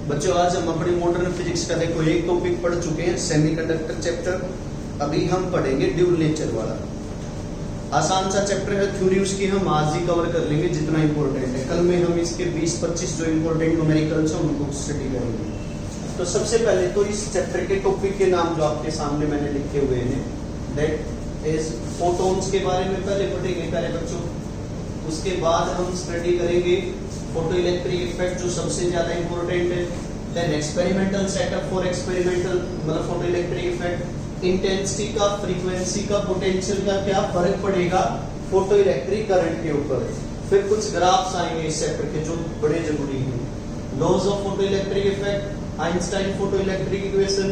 बच्चों आज हम अपनी मॉडर्न फिजिक्स का देखो एक टॉपिक पढ़ चुके हैं, सेमीकंडक्टर चैप्टर। अभी हम पढ़ेंगे ड्यूल नेचर वाला। आसान सा चैप्टर है, थ्योरी उसकी हम आज ही कवर कर लेंगे जितना इंपॉर्टेंट है। कल में हम इसके 20-25 जो इंपॉर्टेंट न्यूमेरिकल्स हैं उनको स्टडी करेंगे। तो सबसे पहले तो इस चैप्टर के टॉपिक के नाम जो आपके सामने मैंने लिखे हुए हैं, दैट इज फोटॉन्स के बारे में पहले पढ़ेंगे प्यारे बच्चों। उसके बाद हम स्टडी करेंगे फोटो इलेक्ट्रिक इफेक्ट जो सबसे ज्यादा इंपॉर्टेंट है। Then experimental setup for experimental मतलब फोटो इलेक्ट्रिक इफेक्ट, इंटेंसिटी का, फ्रीक्वेंसी का, पोटेंशियल का क्या फर्क पड़ेगा फोटो इलेक्ट्रिक करंट के ऊपर। फिर कुछ ग्राफ्स आएंगे इस चैप्टर के जो बड़े जरूरी हैं। Laws of photo electric effect, Einstein photo electric equation,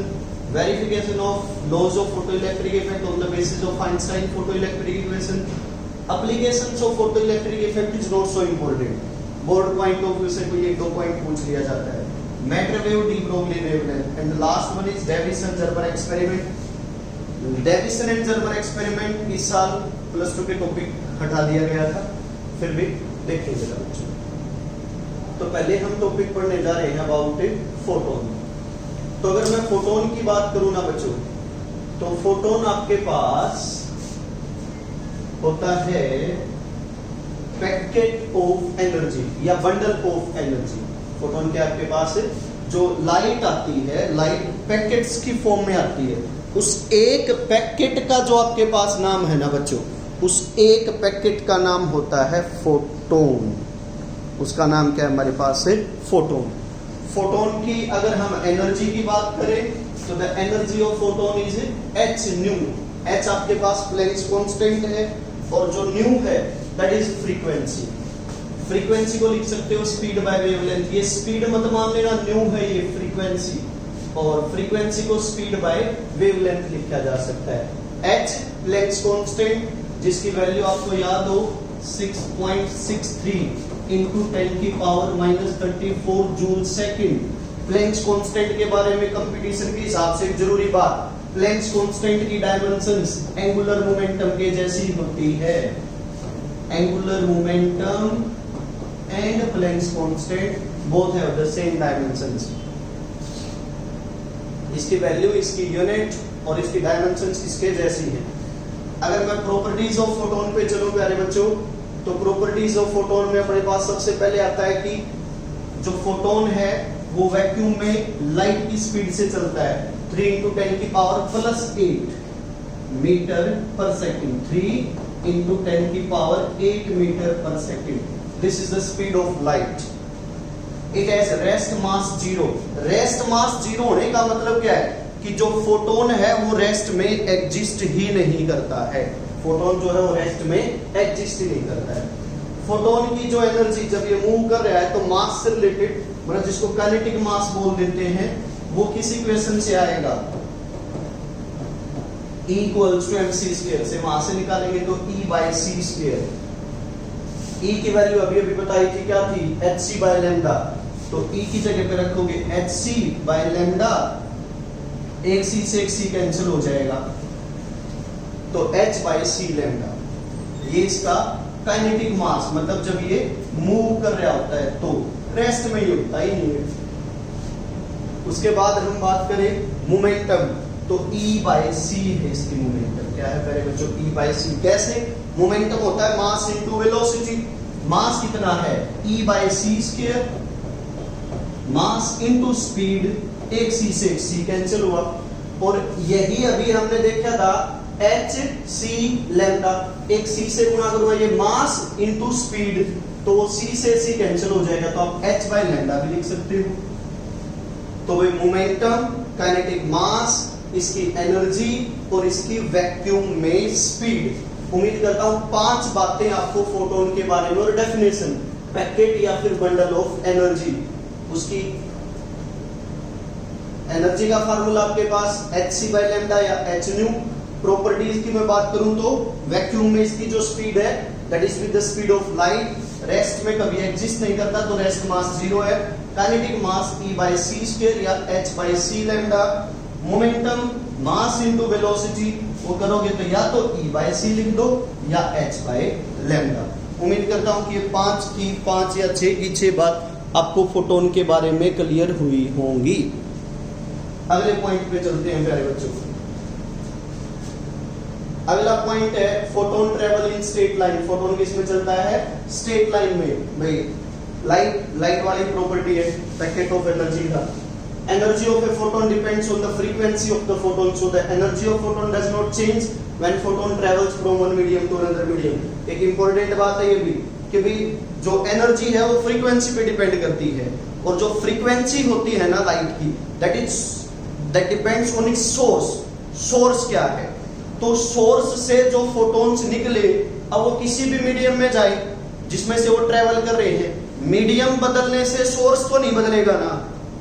verification of laws of photo electric effect on the basis of Einstein photo electric equation, applications of photo electric effect is not so important. Board point of view से कोई एक दो point पूछ लिया जाता है। Matter wave, de Broglie wavelength, and the last one is Davisson Germer experiment. Davisson and Germer experiment इस साल +2 के टॉपिक हटा दिया गया था, फिर भी देखेंगे बच्चों। तो पहले हम टॉपिक पढ़ने जा रहे हैं अबाउट फोटोन। तो अगर मैं फोटोन की बात करूं ना बच्चों, तो फोटोन आपके पास होता है पैकेट ऑफ एनर्जी या बंडल ऑफ एनर्जी। फोटोन के आपके पास जो लाइट आती है, लाइट पैकेट्स की फॉर्म में आती है। उस एक पैकेट का जो आपके पास नाम है ना बच्चों, उस एक पैकेट का नाम होता है फोटोन। उसका नाम क्या है हमारे पास है? फोटोन। फोटोन की अगर हम एनर्जी की बात करें तो the energy of photon is h new. h आपके पास प्लैंक्स कांस्टेंट है और जो न्यू है दैट इज फ्रीक्वेंसी। फ्रीक्वेंसी को लिख सकते हो स्पीड बाय वेवलेंथ। ये स्पीड मत मान लेना, न्यू है ये फ्रीक्वेंसी, और फ्रीक्वेंसी को स्पीड बाय वेवलेंथ लिखा जा सकता है। h प्लैंक्स कांस्टेंट जिसकी वैल्यू आपको याद हो 6.63 into 10 की power -34 joule second. Planck's constant के बारे में कंपटीशन के हिसाब से एक जरूरी बात, प्लैंक्स कांस्टेंट की डायमेंशंस एंगुलर मोमेंटम के जैसी होती है। Angular momentum and Planck's constant both have the same dimensions. इसकी वैल्यू, इसकी यूनिट और इसकी डायमेंशंस इसके जैसी है। अगर मैं प्रॉपर्टीज ऑफ फोटोन पे चलूं प्यारे बच्चों, तो प्रॉपर्टीज ऑफ फोटोन में अपने पास सबसे पहले आता है कि जो फोटोन है वो वैक्यूम में लाइट की स्पीड से चलता है 3 into 10 की पावर +8 मीटर पर सेकंड। 3 into 10 की पावर 8 मीटर पर second. This is the speed of light. It has rest mass 0। Rest mass 0 होने का मतलब क्या है कि जो फोटोन है वो रेस्ट में एग्जिस्ट ही नहीं करता है। फोटोन जो है वो रेस्ट में एग्जिस्ट ही नहीं करता है। फोटोन की जो एनर्जी जब ये मूव कर रहा है तो मास से रिलेटेड, मतलब जिसको काइनेटिक मास बोल देते हैं, वो किस इक्वेशन से आएगा? E = mc² से वहां से निकालेंगे तो E/c²। E की वैल्यू अभी बताई थी क्या थी? hc/λ। तो E की जगह पे रखोगे hc/λ, एक c से एक c कैंसिल हो जाएगा तो h/c⁴। ये इसका काइनेटिक मास, मतलब जब ये मूव कर रहा होता है तो रेस्ट में ये होता ही नहीं है। उसके बाद हम बात करें मोमेंटम, तो E/c है इसकी मोमेंटम। क्या है प्यारे बच्चों? E/c। कैसे? मोमेंटम होता है मास इनटू वेलोसिटी। मास कितना है? E/c²। मास इनटू स्पीड, एक c से एक c कैंसिल हुआ, और यही अभी हमने देखा था hc⁴। एक c से गुणा करूंगा, ये मास इनटू स्पीड, तो c से c कैंसिल हो जाएगा, तो आप h/λ भी लिख सकते हो। तो भाई मोमेंटम, काइनेटिक मास, इसकी एनर्जी और इसकी वैक्यूम में स्पीड। उम्मीद करता हूं 5 बातें आपको फोटोन के बारे में, और डेफिनेशन पैकेट या फिर बंडल ऑफ एनर्जी। उसकी एनर्जी का फार्मूला आपके पास hc/λ या h न्यू। प्रॉपर्टीज की मैं बात करूं तो वैक्यूम में इसकी जो स्पीड है that is with the speed of light. Rest में कभी एग्जिस्ट नहीं करता तो रेस्ट मास 0 है। काइनेटिक मास E/c² या h/c⁴। Momentum mass into velocity, वो करोगे तो या तो E/c लिख दो या h/λ। उम्मीद करता हूं कि ये 5 की 5 या 6 की 6 बात आपको फोटोन के बारे में क्लियर हुई होंगी। अगले पॉइंट पे चलते हैं प्यारे बच्चों। अगला पॉइंट है photon travel in straight line. Photon किस में चलता है? स्ट्रेट लाइन में। भाई लाइट वाली प्रॉपर्टी है पैकेट ऑफ एनर्जी का। Energy of a photon depends on the frequency of the photon, so the energy of photon does not change when photon travels from one medium to another medium। एक important बात है ये भी कि भी जो energy है वो फ्रीक्वेंसी पे डिपेंड करती है, और जो फ्रीक्वेंसी होती है ना लाइट की, that depends on it's source. Source क्या है? तो सोर्स से जो फोटोन्स निकले, अब वो किसी भी मीडियम में जाए जिसमें से वो ट्रेवल कर रहे हैं, मीडियम बदलने से सोर्स तो नहीं बदलेगा ना,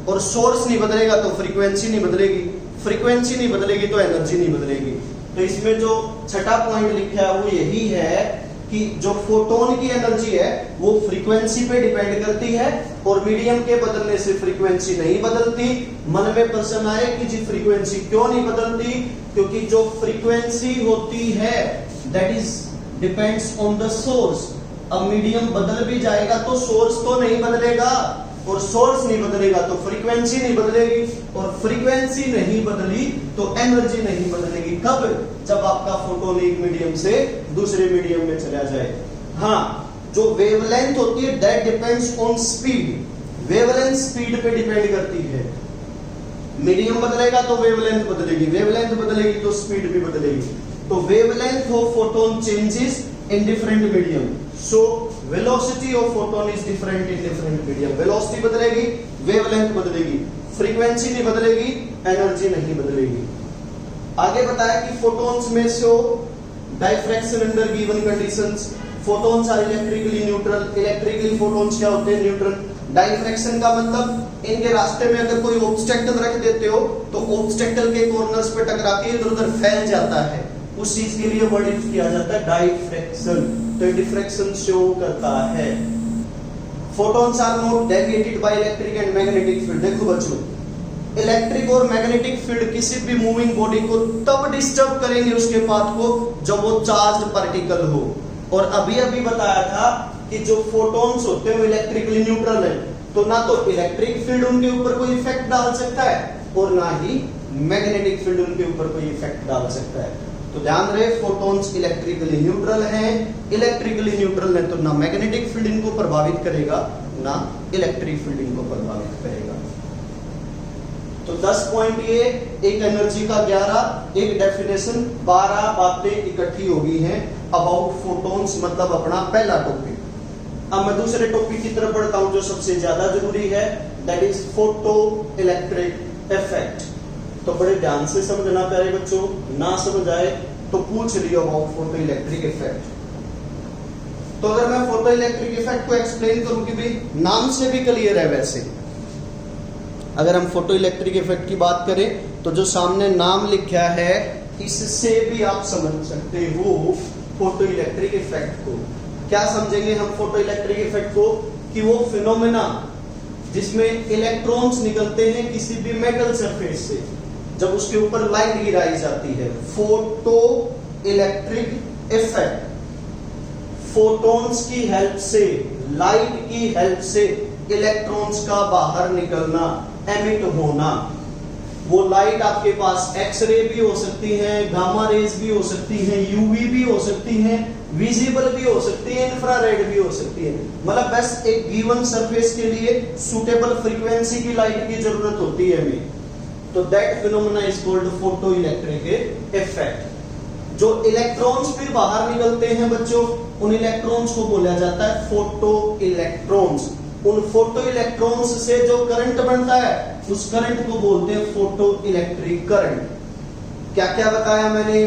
और सोर्स नहीं बदलेगा तो फ्रीक्वेंसी नहीं बदलेगी, फ्रीक्वेंसी नहीं बदलेगी तो एनर्जी नहीं बदलेगी। तो इसमें जो छठा पॉइंट लिखा है वो यही है कि जो फोटोन की एनर्जी है वो फ्रीक्वेंसी पे डिपेंड करती है, और मीडियम के बदलने से फ्रीक्वेंसी नहीं बदलती। मन में प्रश्न आए कि जी फ्रीक्वेंसी क्यों नहीं बदलती? क्योंकि जो फ्रीक्वेंसी होती है that is depends on the source. अब मीडियम बदल भी जाएगा तो सोर्स तो नहीं बदलेगा, और सोर्स नहीं बदलेगा तो फ्रीक्वेंसी नहीं बदलेगी, और फ्रीक्वेंसी नहीं बदली तो एनर्जी नहीं बदलेगी। कब? जब आपका फोटोन एक मीडियम से दूसरे मीडियम में चला जाए। हाँ, जो वेवलेंथ होती है that depends on speed. Wavelength speed पे डिपेंड करती है। मीडियम बदलेगा तो वेवलेंथ बदलेगी, वेवलेंथ बदलेगी तो स्पीड भी बदलेगी। तो wavelength of photon changes in different medium, so velocity of photon is different in different medium। velocity बदलेगी, wavelength बदलेगी, frequency नहीं बदलेगी, energy नहीं बदलेगी। आगे बताया कि photons में से diffraction under given conditions, photons are electrically neutral। electrically photons क्या होते हैं? न्यूट्रल। diffraction का मतलब इनके रास्ते में अगर कोई ऑब्स्टेकल रख देते हो तो ऑब्स्टेकल के कॉर्नर्स पे टकरा के इधर उधर फैल जाता है, उस चीज के लिए वर्ड यूज किया जाता है डाइफ्रैक्शन। तो डिफ्रैक्शन शो करता है। Photons are not deviated by electric and magnetic field. देखो बच्चों, इलेक्ट्रिक और मैग्नेटिक फील्ड किसी भी मूविंग बॉडी को तब डिस्टर्ब करेंगे उसके पाथ को जब वो चार्ज पार्टिकल हो। और अभी अभी बताया था कि जो फोटॉन्स होते हैं वो इलेक्ट्रिकली न्यूट्रल है, तो ना तो इलेक्ट्रिक फील्ड उनके ऊपर कोई इफेक्ट डाल सकता है और ना ही मैग्नेटिक फील्ड उनके ऊपर कोई इफेक्ट डाल सकता है। तो ध्यान रहे, फोटॉन्स इलेक्ट्रिकली न्यूट्रल हैं। इलेक्ट्रिकली न्यूट्रल है तो ना मैग्नेटिक फील्ड इनको प्रभावित करेगा ना इलेक्ट्रिक फील्ड इनको प्रभावित करेगा। तो 10 पॉइंट ये, एक एनर्जी का 11, एक डेफिनेशन, 12 बातें इकट्ठी हो गई हैं अबाउट फोटॉन्स, मतलब अपना पहला टॉपिक। अब मैं दूसरे टॉपिक की तरफ बढ़ता हूं जो सबसे ज्यादा जरूरी है, that is photo electric effect. तो बड़े ध्यान से समझना प्यारे बच्चों, ना समझ आए तो पूछ लियो अबाउट फोटो इलेक्ट्रिक इफेक्ट। तो अगर मैं फोटो इलेक्ट्रिक इफेक्ट को एक्सप्लेन करूं कि भाई नाम से भी क्लियर है, वैसे अगर हम फोटो इलेक्ट्रिक इफेक्ट की बात करें तो जो सामने नाम लिखा है इससे भी आप समझ सकते हो फोटो इलेक्ट्रिक इफेक्ट को। क्या समझेंगे हम फोटो इलेक्ट्रिक इफेक्ट को? कि वो फिनोमेना जिसमें इलेक्ट्रॉन्स निकलते हैं किसी भी मेटल सरफेस से, जब उसके ऊपर लाइट गिराई जाती है, फोटो इलेक्ट्रिक इफेक्ट। फोटॉन्स की हेल्प से, लाइट की हेल्प से इलेक्ट्रॉन्स का बाहर निकलना, एमिट होना। वो लाइट आपके पास एक्सरे भी हो सकती है, गामा रेज भी हो सकती है, यूवी भी हो सकती है, विजिबल भी हो सकती है, इंफ्रारेड भी हो सकती है। मतलब बस एक गिवन सरफेस के लिए सुटेबल फ्रीक्वेंसी की लाइट की जरूरत होती है हमें। तो that phenomena is called photo electric effect. जो इलेक्ट्रॉन्स फिर बाहर निकलते हैं बच्चों, उन इलेक्ट्रॉन्स को बोला जाता है फोटो इलेक्ट्रॉन्स। उन फोटो इलेक्ट्रॉन्स से जो करंट बनता है उस करंट को बोलते हैं फोटो इलेक्ट्रिक करंट। क्या क्या बताया मैंने?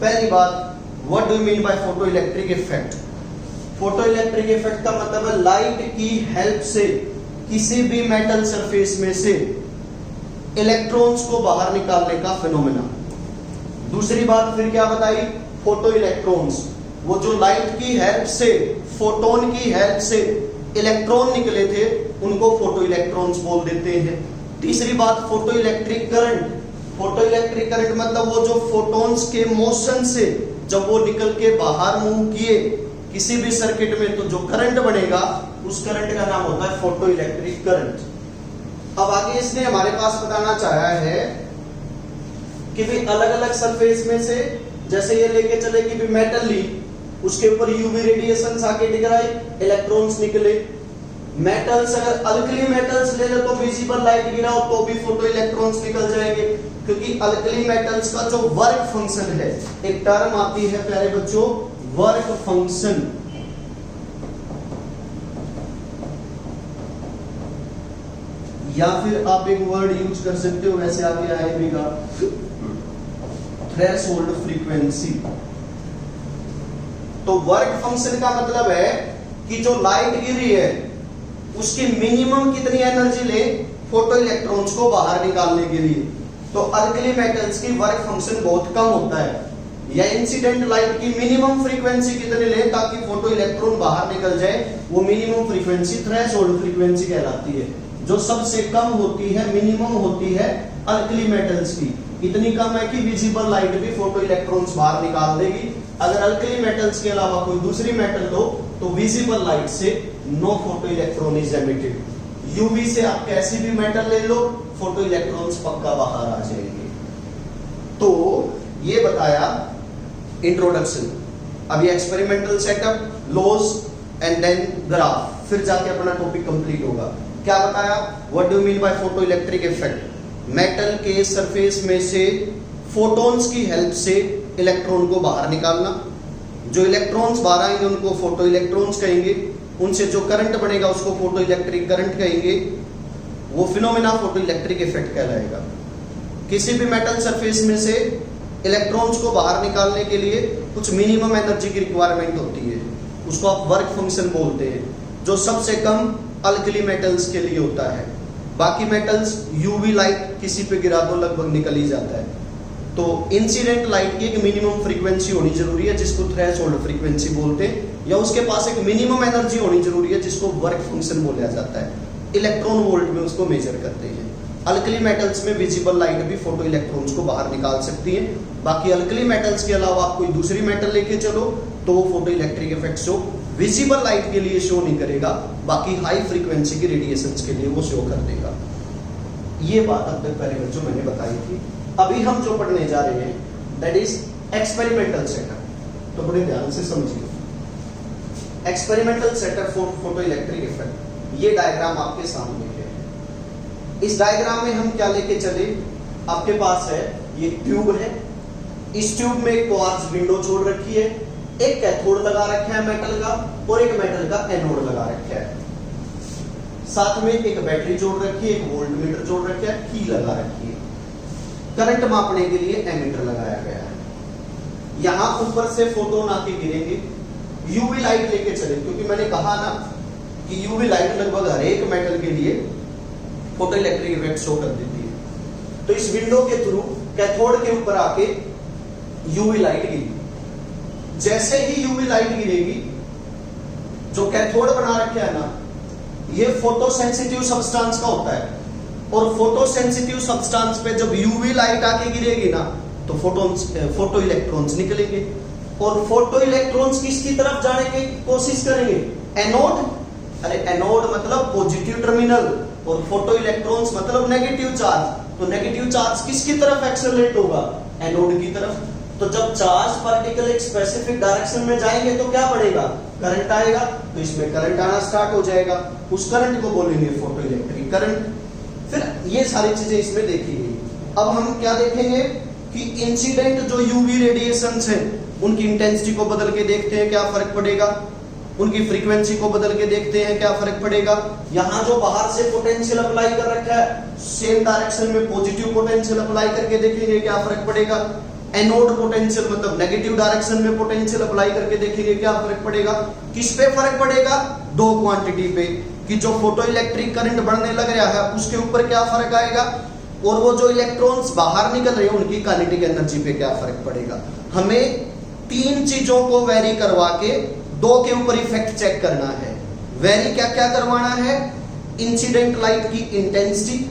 पहली बात, what do you mean by photo electric effect? Photo electric effect का मतलब है लाइट की हेल्प से किसी भी मेटल सरफेस में से इलेक्ट्रॉन्स को बाहर निकालने का फिनोमेना। दूसरी बात फिर क्या बताई? फोटो इलेक्ट्रॉन्स, वो जो लाइट की हेल्प से, फोटोन की हेल्प से इलेक्ट्रॉन निकले थे उनको फोटो इलेक्ट्रॉन्स बोल देते हैं। तीसरी बात, photo electric current. Photo electric current मतलब वो जो फोटॉन्स के मोशन से जब वो निकल के बाहर मूव किए किसी भी सर्किट में, तो जो करंट बनेगा उस करंट का नाम होता है फोटो इलेक्ट्रिक करंट। अब आगे इसने हमारे पास बताना चाहा है कि भी अलग अलग सरफेस में से, जैसे ये लेके चले कि भी मेटल ली, उसके ऊपर यूवी रेडिएशन आके टकराई, इलेक्ट्रॉन्स निकले। मेटल्स, अगर अल्कली मेटल्स ले लो तो विजिबल लाइट गिराओ तो भी फोटो इलेक्ट्रॉन्स निकल जाएंगे, क्योंकि अल्कली मेटल्स का जो वर्क फंक्शन है, एक टर्म आती है प्यारे बच्चों, वर्क फंक्शन। या फिर आप एक वर्ड यूज कर सकते हो, वैसे आगे आएगा थ्रेशोल्ड फ्रीक्वेंसी। तो वर्क फंक्शन का मतलब है कि जो लाइट गिर रही है उसकी मिनिमम कितनी एनर्जी ले फोटो इलेक्ट्रॉन्स को बाहर निकालने के लिए। तो अल्कली मेटल्स की वर्क फंक्शन बहुत कम होता है, या इंसिडेंट लाइट की मिनिमम फ्रीक्वेंसी कितनी ले ताकि फोटो इलेक्ट्रॉन बाहर निकल जाए, वो मिनिमम फ्रीक्वेंसी थ्रेशोल्ड फ्रीक्वेंसी कहलाती है। जो सबसे कम होती है, मिनिमम होती है अल्कली मेटल्स की, इतनी कम है कि विजिबल लाइट भी फोटो इलेक्ट्रॉन्स बाहर निकाल देगी। अगर अल्कली मेटल्स के अलावा कोई दूसरी मेटल लो तो विजिबल लाइट से no photo electron is emitted. UV से आप कैसी भी मेटल ले लो, फोटो इलेक्ट्रॉन्स पक्का बाहर आ जाएंगे। तो ये बताया इंट्रोडक्शन। अभी experimental setup, laws and then graph, फिर जाके अपना टॉपिक कंप्लीट होगा। क्या बताया, what do mean by photo electric effect? Metal के सरफेस में से फोटॉन्स की हेल्प से इलेक्ट्रॉन को बाहर निकालना। जो इलेक्ट्रॉन्स बाहर आएंगे उनको फोटो इलेक्ट्रॉन्स कहेंगे, उनसे जो करंट बनेगा उसको फोटो इलेक्ट्रिक करंट कहेंगे। वो फिनोमेना फोटो इलेक्ट्रिक इफेक्ट कहलाएगा। किसी भी मेटल सरफेस में से इलेक्ट्रॉन्स को बाहर निकालने के लिए कुछ मिनिमम एनर्जी की रिक्वायरमेंट होती है, उसको आप वर्क फंक्शन बोलते हैं, जो सबसे कम अल्कली मेटल्स के लिए होता है। बाकी मेटल्स यूवी लाइट किसी पे गिरा दो लगभग निकल ही जाता है। तो इंसिडेंट लाइट की एक मिनिमम फ्रीक्वेंसी होनी जरूरी है जिसको थ्रेशोल्ड फ्रीक्वेंसी बोलते हैं, या उसके पास एक मिनिमम एनर्जी होनी जरूरी है जिसको वर्क फंक्शन बोला जाता है। इलेक्ट्रॉन वोल्ट में उसको मेजर करते हैं। अल्कली मेटल्स में विजिबल लाइट भी फोटो इलेक्ट्रॉन्स को बाहर निकाल सकती है। बाकी अल्कली मेटल्स के अलावा आप कोई दूसरी मेटल लेके चलो तो वो photo electric effect show visible light के लिए शो नहीं करेगा, बाकी हाई फ्रीक्वेंसी की रेडिएशंस के लिए वो शो कर देगा। ये बात अब तक पहले बच्चों मैंने बताई थी। अभी हम जो पढ़ने जा रहे हैं दैट इज एक्सपेरिमेंटल सेटअप। तो बड़े ध्यान से समझिए, experimental setup for photo electric effect. ये डायग्राम आपके सामने है। इस डायग्राम में हम क्या लेके चले, आपके पास है ये ट्यूब है, इस ट्यूब में एक क्वार्ट्ज विंडो छोड़ रखी है, एक कैथोड लगा रखा है मेटल का और एक मेटल का एनोड लगा रखा है, साथ में एक बैटरी जोड़ रखी है, एक वोल्ट मीटर जोड़ रखा है, की लगा रखी है, करंट मापने के लिए एमीटर लगाया गया है। यहां ऊपर से फोटोन आके गिरेंगे, यूवी लाइट लेके चले, क्योंकि मैंने कहा ना कि यूवी लाइट लगभग हर एक मेटल के लिए फोटो इलेक्ट्रिक इफेक्ट शो कर देती है। तो इस विंडो के थ्रू कैथोड के ऊपर आके यूवी लाइट गिरी। जैसे ही यूवी लाइट गिरेगी, जो कैथोड बना रखे है ना, ये फोटो सेंसिटिव सब्सटेंस का होता है, और फोटो सेंसिटिव सब्सटेंस पे जब यूवी लाइट आके गिरेगी ना तो फोटो इलेक्ट्रॉन्स निकलेंगे, और फोटो इलेक्ट्रॉन्स किसकी तरफ जाने की कोशिश करेंगे? एनोड। अरे एनोड मतलब पॉजिटिव टर्मिनल, और फोटो इलेक्ट्रॉन्स मतलब नेगेटिव चार्ज। तो नेगेटिव चार्ज किसकी तरफ एक्सेलरेट होगा? एनोड की तरफ। तो जब चार्ज पार्टिकल एक स्पेसिफिक डायरेक्शन में जाएंगे तो क्या पड़ेगा? करंट आएगा। तो इसमें करंट आना स्टार्ट हो जाएगा, उस करंट को बोलेंगे फोटो इलेक्ट्रिक करंट। फिर ये सारी चीजें इसमें देखी गई। अब हम क्या देखेंगे कि इंसिडेंट जो यूवी रेडिएशंस हैं उनकी इंटेंसिटी को बदल के देखते हैं क्या फर्क पड़ेगा, उनकी फ्रीक्वेंसी को बदल के देखते हैं क्या फर्क पड़ेगा। यहां जो बाहर से पोटेंशियल अप्लाई कर रखा है, सेम डायरेक्शन में पॉजिटिव पोटेंशियल अप्लाई करके देखेंगे क्या फर्क पड़ेगा। एनोड पोटेंशियल मतलब नेगेटिव डायरेक्शन में पोटेंशियल अप्लाई करके देखेंगे क्या फर्क पड़ेगा। किस पे फर्क पड़ेगा? दो क्वांटिटी पे, कि जो फोटो इलेक्ट्रिक करंट बढ़ने लग रहा है उसके ऊपर क्या फर्क आएगा, और वो जो इलेक्ट्रॉन्स बाहर निकल रहे हैं उनकी काइनेटिक एनर्जी पे क्या फर्क पड़ेगा। हमें तीन चीजों को वेरी करवा के दो के ऊपर इफेक्ट चेक करना है। वेरी क्या क्या करवाना है? इंसिडेंट लाइट की इंटेंसिटी,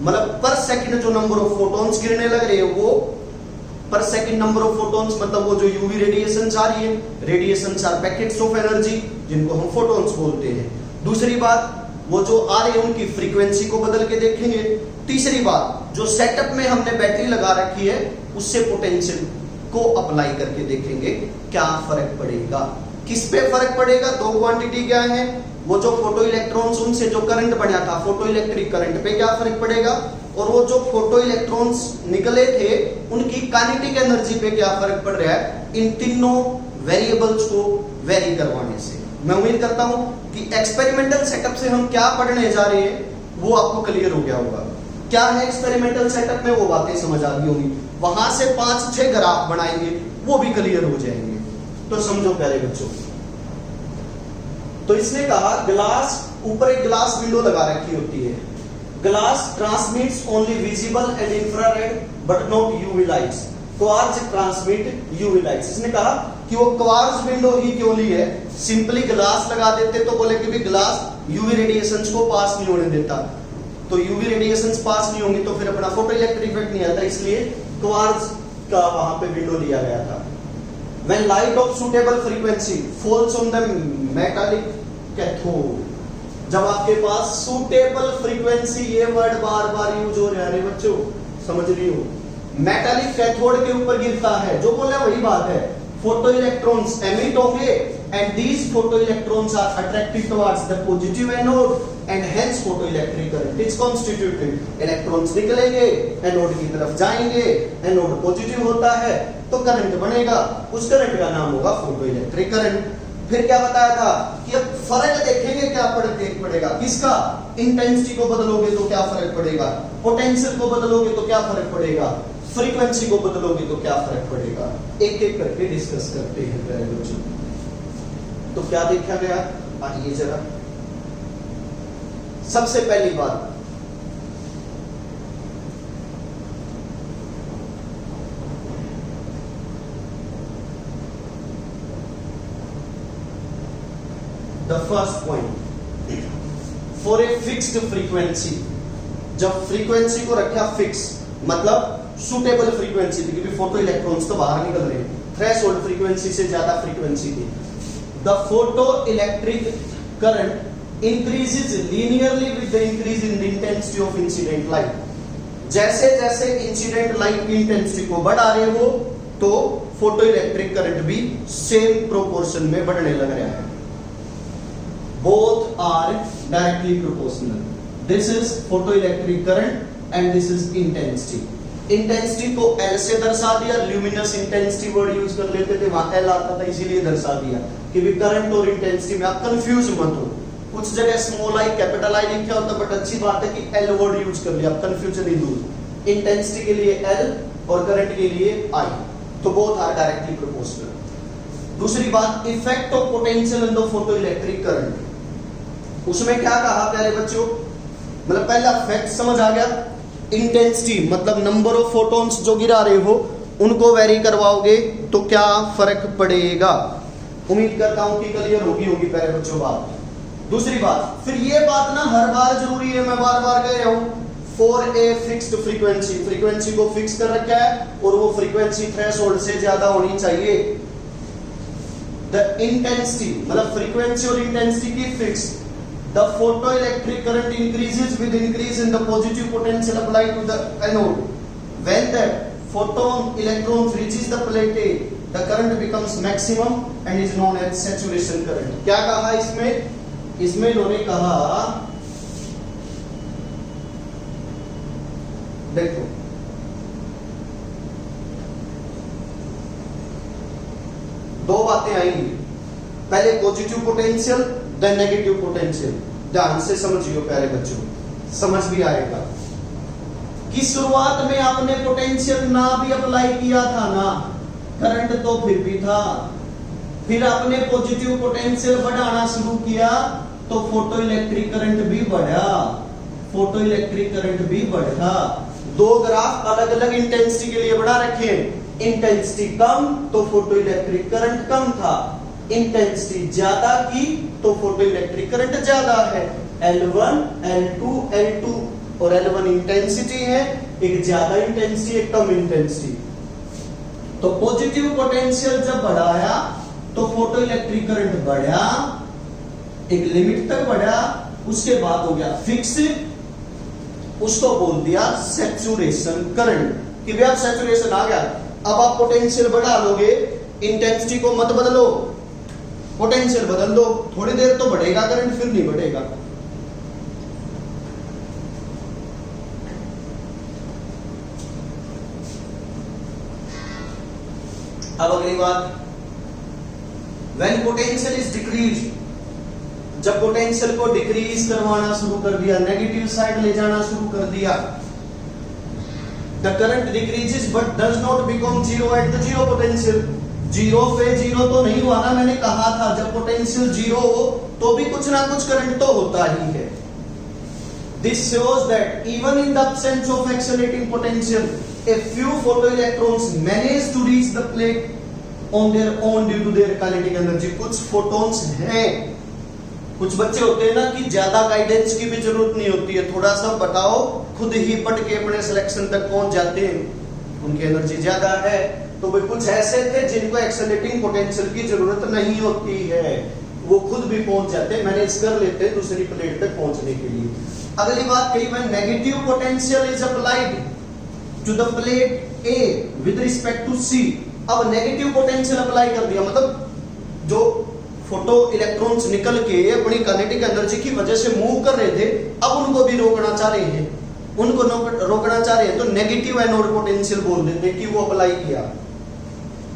मतलब पर सेकंड जो नंबर ऑफ फोटॉन्स गिरने लग रहे हैं वो, पर सेकंड नंबर ऑफ फोटॉन्स मतलब वो जो यूवी रेडिएशन आ रही है, radiation are packets of energy जिनको हम फोटॉन्स बोलते हैं। दूसरी बात, वो जो आ रही है उनकी फ्रीक्वेंसी को बदल के देखेंगे। तीसरी बात, जो सेटअप में हमने बैटरी लगा रखी है उससे पोटेंशियल को अप्लाई करके देखेंगे क्या फर्क पड़ेगा। किस पे फर्क पड़ेगा? दो क्वांटिटी क्या है, वो जो फोटो इलेक्ट्रॉन्स उनसे जो करंट बना था फोटो इलेक्ट्रिक करंट पे क्या फर्क पड़ेगा, और वो जो फोटो इलेक्ट्रॉन्स निकले थे उनकी काइनेटिक एनर्जी पे क्या फर्क पड़ रहा है, इन तीनों वेरिएबल्स को वेरी करवाने से। मैं उम्मीद करता हूं कि एक्सपेरिमेंटल सेटअप से हम क्या पढ़ने जा रहे हैं वो आपको क्लियर हो गया होगा। क्या है एक्सपेरिमेंटल सेटअप में, वो बातें समझ आ गई होंगी। वहां से 5-6 ग्राफ बनाएंगे वो भी क्लियर हो जाएंगे। तो समझो प्यारे बच्चों, तो इसने कहा ग्लास, ऊपर एक ग्लास विंडो लगा रखी होती है। Glass transmits only visible and infrared but not UV lights. Quartz transmit UV lights. इसने कहा कि वो क्वार्ट्ज विंडो ही क्यों ली है, सिंपली ग्लास लगा देते तो बोले कि भी ग्लास यूवी रेडिएशंस को पास नहीं होने देता, तो यूवी रेडिएशंस पास नहीं होंगी तो फिर अपना फोटो इलेक्ट्रिक इफेक्ट नहीं आता, इसलिए क्वार्ट्ज का वहां पे विंडो लिया गया था। When light of suitable frequency falls on the metallic cathode, जब आपके पास suitable frequency, ये वर्ड बार बार यूज हो रहा है बच्चों, समझ रही हो, मेटालिक कैथोड के ऊपर गिरता है, जो बोला वही बात है, फोटो इलेक्ट्रॉन्स एमिट होंगे and these photo electrons are attracted towards the positive anode and hence photo electric current is constituted. Electrons निकलेंगे, एनोड की तरफ जाएंगे, एनोड पॉजिटिव होता है तो करंट बनेगा, उस करंट का नाम होगा फोटो इलेक्ट्रिक करंट। फिर क्या बताया था कि अब फर्क देखेंगे क्या फर्क पड़ेगा, किसका, इंटेंसिटी को बदलोगे तो क्या फर्क पड़ेगा, पोटेंशियल को बदलोगे तो क्या फर्क पड़ेगा, फ्रीक्वेंसी को बदलोगे तो क्या फर्क पड़ेगा, एक एक करके डिस्कस करते हैं प्यारे बच्चों। तो क्या देखा गया, आइए जरा। सबसे पहली बात, the first point, for a fixed frequency, जब फ्रीक्वेंसी को रखा फिक्स, मतलब सुटेबल फ्रीक्वेंसी थी क्योंकि फोटो इलेक्ट्रॉन्स तो बाहर निकल रहे हैं, थ्रेशोल्ड फ्रीक्वेंसी से ज्यादा फ्रीक्वेंसी थी। The photo electric current increases linearly with the increase in the intensity of incident light. जैसे जैसे इंसिडेंट लाइट की इंटेंसिटी को बढ़ा रहे हो तो फोटो इलेक्ट्रिक करंट भी सेम प्रोपोर्शन में बढ़ने लग रहा है। Both are directly proportional. This is photo electric current and this is intensity. Intensity को L से दर्शा दिया, ल्यूमिनस इंटेंसिटी वर्ड यूज कर लेते थे, वहां L आता था इसीलिए दर्शा दिया कि भी करंट और इंटेंसिटी में आप कंफ्यूज मत हो। कुछ जगह स्मॉल आई कैपिटल आई लिखा होता, बट अच्छी बात है कि L वर्ड यूज कर लिया, आप कंफ्यूजन ही दूर। इंटेंसिटी के लिए L और करंट के लिए I, तो बोथ आर डायरेक्टली प्रोपोर्शनल। दूसरी बात, effect of potential in the photo electric current, उसमें क्या कहा प्यारे बच्चों, मतलब पहला फैक्ट समझ आ गया, इंटेंसिटी मतलब नंबर ऑफ फोटॉन्स जो गिरा रहे हो उनको वेरी करवाओगे तो क्या फर्क पड़ेगा। उम्मीद करता हूं कि क्लियर होगी प्यारे बच्चों बात। दूसरी बात, फिर ये बात ना हर बार जरूरी है, मैं बार बार कह रहा हूं, for a fixed frequency, frequency को फिक्स कर रखा है और वो फ्रीक्वेंसी थ्रेशोल्ड से ज्यादा होनी चाहिए। द इंटेंसिटी मतलब फ्रीक्वेंसी और इंटेंसिटी की fix. The photoelectric current increases with increase in the positive potential applied to the anode. When the photon electrons reaches the plate, the current becomes maximum and is known as saturation current. क्या कहा इसमें? इसमें इन्होंने कहा, देखो दो बातें आएंगी, पहले positive potential then negative potential. ध्यान से समझियो प्यारे बच्चों, समझ भी आएगा कि शुरुआत में आपने पोटेंशियल ना भी अप्लाई किया था ना, करंट तो फिर भी था, फिर आपने पॉजिटिव पोटेंशियल बढ़ाना शुरू किया तो फोटो इलेक्ट्रिक करंट भी बढ़ा, फोटो इलेक्ट्रिक करंट भी बढ़ा। दो ग्राफ अलग अलग इंटेंसिटी के लिए बना रखे हैं, इंटेंसिटी कम तो फोटो इलेक्ट्रिक करंट कम था, इंटेंसिटी ज्यादा की तो फोटो इलेक्ट्रिक करंट ज्यादा है। L1, L2, L2 और L1 इंटेंसिटी है, एक ज्यादा इंटेंसिटी एक कम इंटेंसिटी। तो पॉजिटिव पोटेंशियल जब बढ़ाया तो फोटो इलेक्ट्रिक करंट बढ़ा, एक लिमिट तक बढ़ा, उसके बाद हो गया फिक्स, उसको बोल दिया सैचुरेशन करंट कि भैया सैचुरेशन आ गया। अब आप पोटेंशियल बढ़ा लोगे, इंटेंसिटी को मत बदलो, पोटेंशियल बदल दो, थोड़ी देर तो बढ़ेगा करंट, फिर नहीं बढ़ेगा। अब अगली बात, व्हेन पोटेंशियल इज डिक्रीज, जब पोटेंशियल को डिक्रीज करवाना शुरू कर दिया, नेगेटिव साइड ले जाना शुरू कर दिया, the current decreases but does not become zero at the zero potential. Zero पे जीरो तो नहीं हुआ ना, मैंने कहा था जब पोटेंशियल जीरो हो तो भी कुछ ना कुछ करंट तो होता ही है। This shows that even in the absence of accelerating potential, a few photoelectrons manage to reach the plate on their own due to their kinetic energy। कुछ फोटॉन्स हैं, कुछ बच्चे होते हैं ना कि ज्यादा गाइडेंस की भी जरूरत नहीं होती है, थोड़ा सा बताओ खुद ही पढ़ के अपने सिलेक्शन तक पहुंच जाते हैं, उनकी एनर्जी ज्यादा है। तो वे कुछ ऐसे थे जिनको एक्सेलरेटिंग पोटेंशियल की जरूरत नहीं होती है, वो खुद भी पहुंच जाते हैं, मैनेज कर लेते हैं दूसरी प्लेट तक पहुंचने के लिए। अगली बात कही, when negative potential is applied to the plate A with respect to C. अब नेगेटिव पोटेंशियल अप्लाई कर दिया, मतलब जो फोटो इलेक्ट्रॉन्स निकल के अपनी काइनेटिक एनर्जी की वजह से मूव कर रहे थे, अब उनको भी रोकना चाह रहे हैं, उनको रोकना चाह रहे हैं, तो नेगेटिव एनोड पोटेंशियल बोल देते हैं कि वो अप्लाई किया।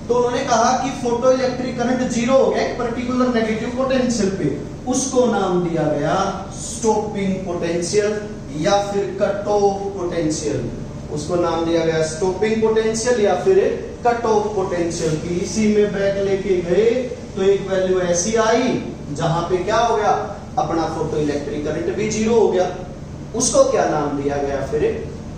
तो उन्होंने कहा कि फोटो इलेक्ट्रिक करंट जीरो हो गया एक पर्टिकुलर नेगेटिव पोटेंशियल पे, उसको नाम दिया गया स्टॉपिंग पोटेंशियल या फिर कट ऑफ पोटेंशियल। उसको नाम दिया गया स्टॉपिंग पोटेंशियल या फिर कट ऑफ पोटेंशियल की। इसी में बैक लेके गए तो एक वैल्यू ऐसी आई जहां पे क्या हो गया, अपना फोटो इलेक्ट्रिक करंट भी जीरो हो गया। उसको क्या नाम दिया गया, फिर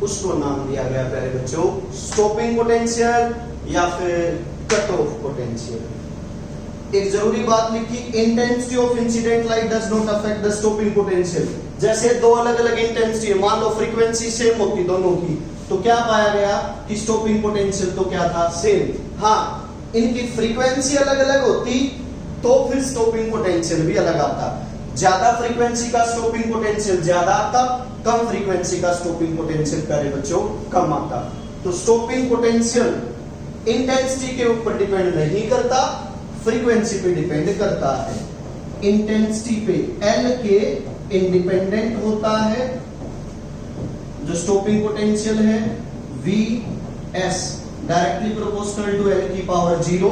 उसको नाम दिया गया प्यारे बच्चों स्टॉपिंग पोटेंशियल या फिर कट ऑफ पोटेंशियल। एक जरूरी बात लिखी, intensity of incident light does not affect the stopping potential. जैसे दो अलग अलग इंटेंसिटी है, मान लो फ्रीक्वेंसी सेम होती दोनों की, तो क्या पाया गया कि स्टॉपिंग पोटेंशियल तो क्या था, सेम। हाँ, इनकी फ्रीक्वेंसी अलग अलग होती तो फिर स्टॉपिंग पोटेंशियल भी अलग आता। ज्यादा फ्रीक्वेंसी का स्टॉपिंग पोटेंशियल ज्यादा आता, कम फ्रीक्वेंसी का स्टॉपिंग पोटेंशियल प्यारे बच्चों कम आता। तो स्टॉपिंग पोटेंशियल इंटेंसिटी के ऊपर डिपेंड नहीं करता, फ्रीक्वेंसी पे डिपेंड करता है। इंटेंसिटी पे एल के इंडिपेंडेंट होता है, जो स्टॉपिंग पोटेंशियल है V S directly proportional to L की power 0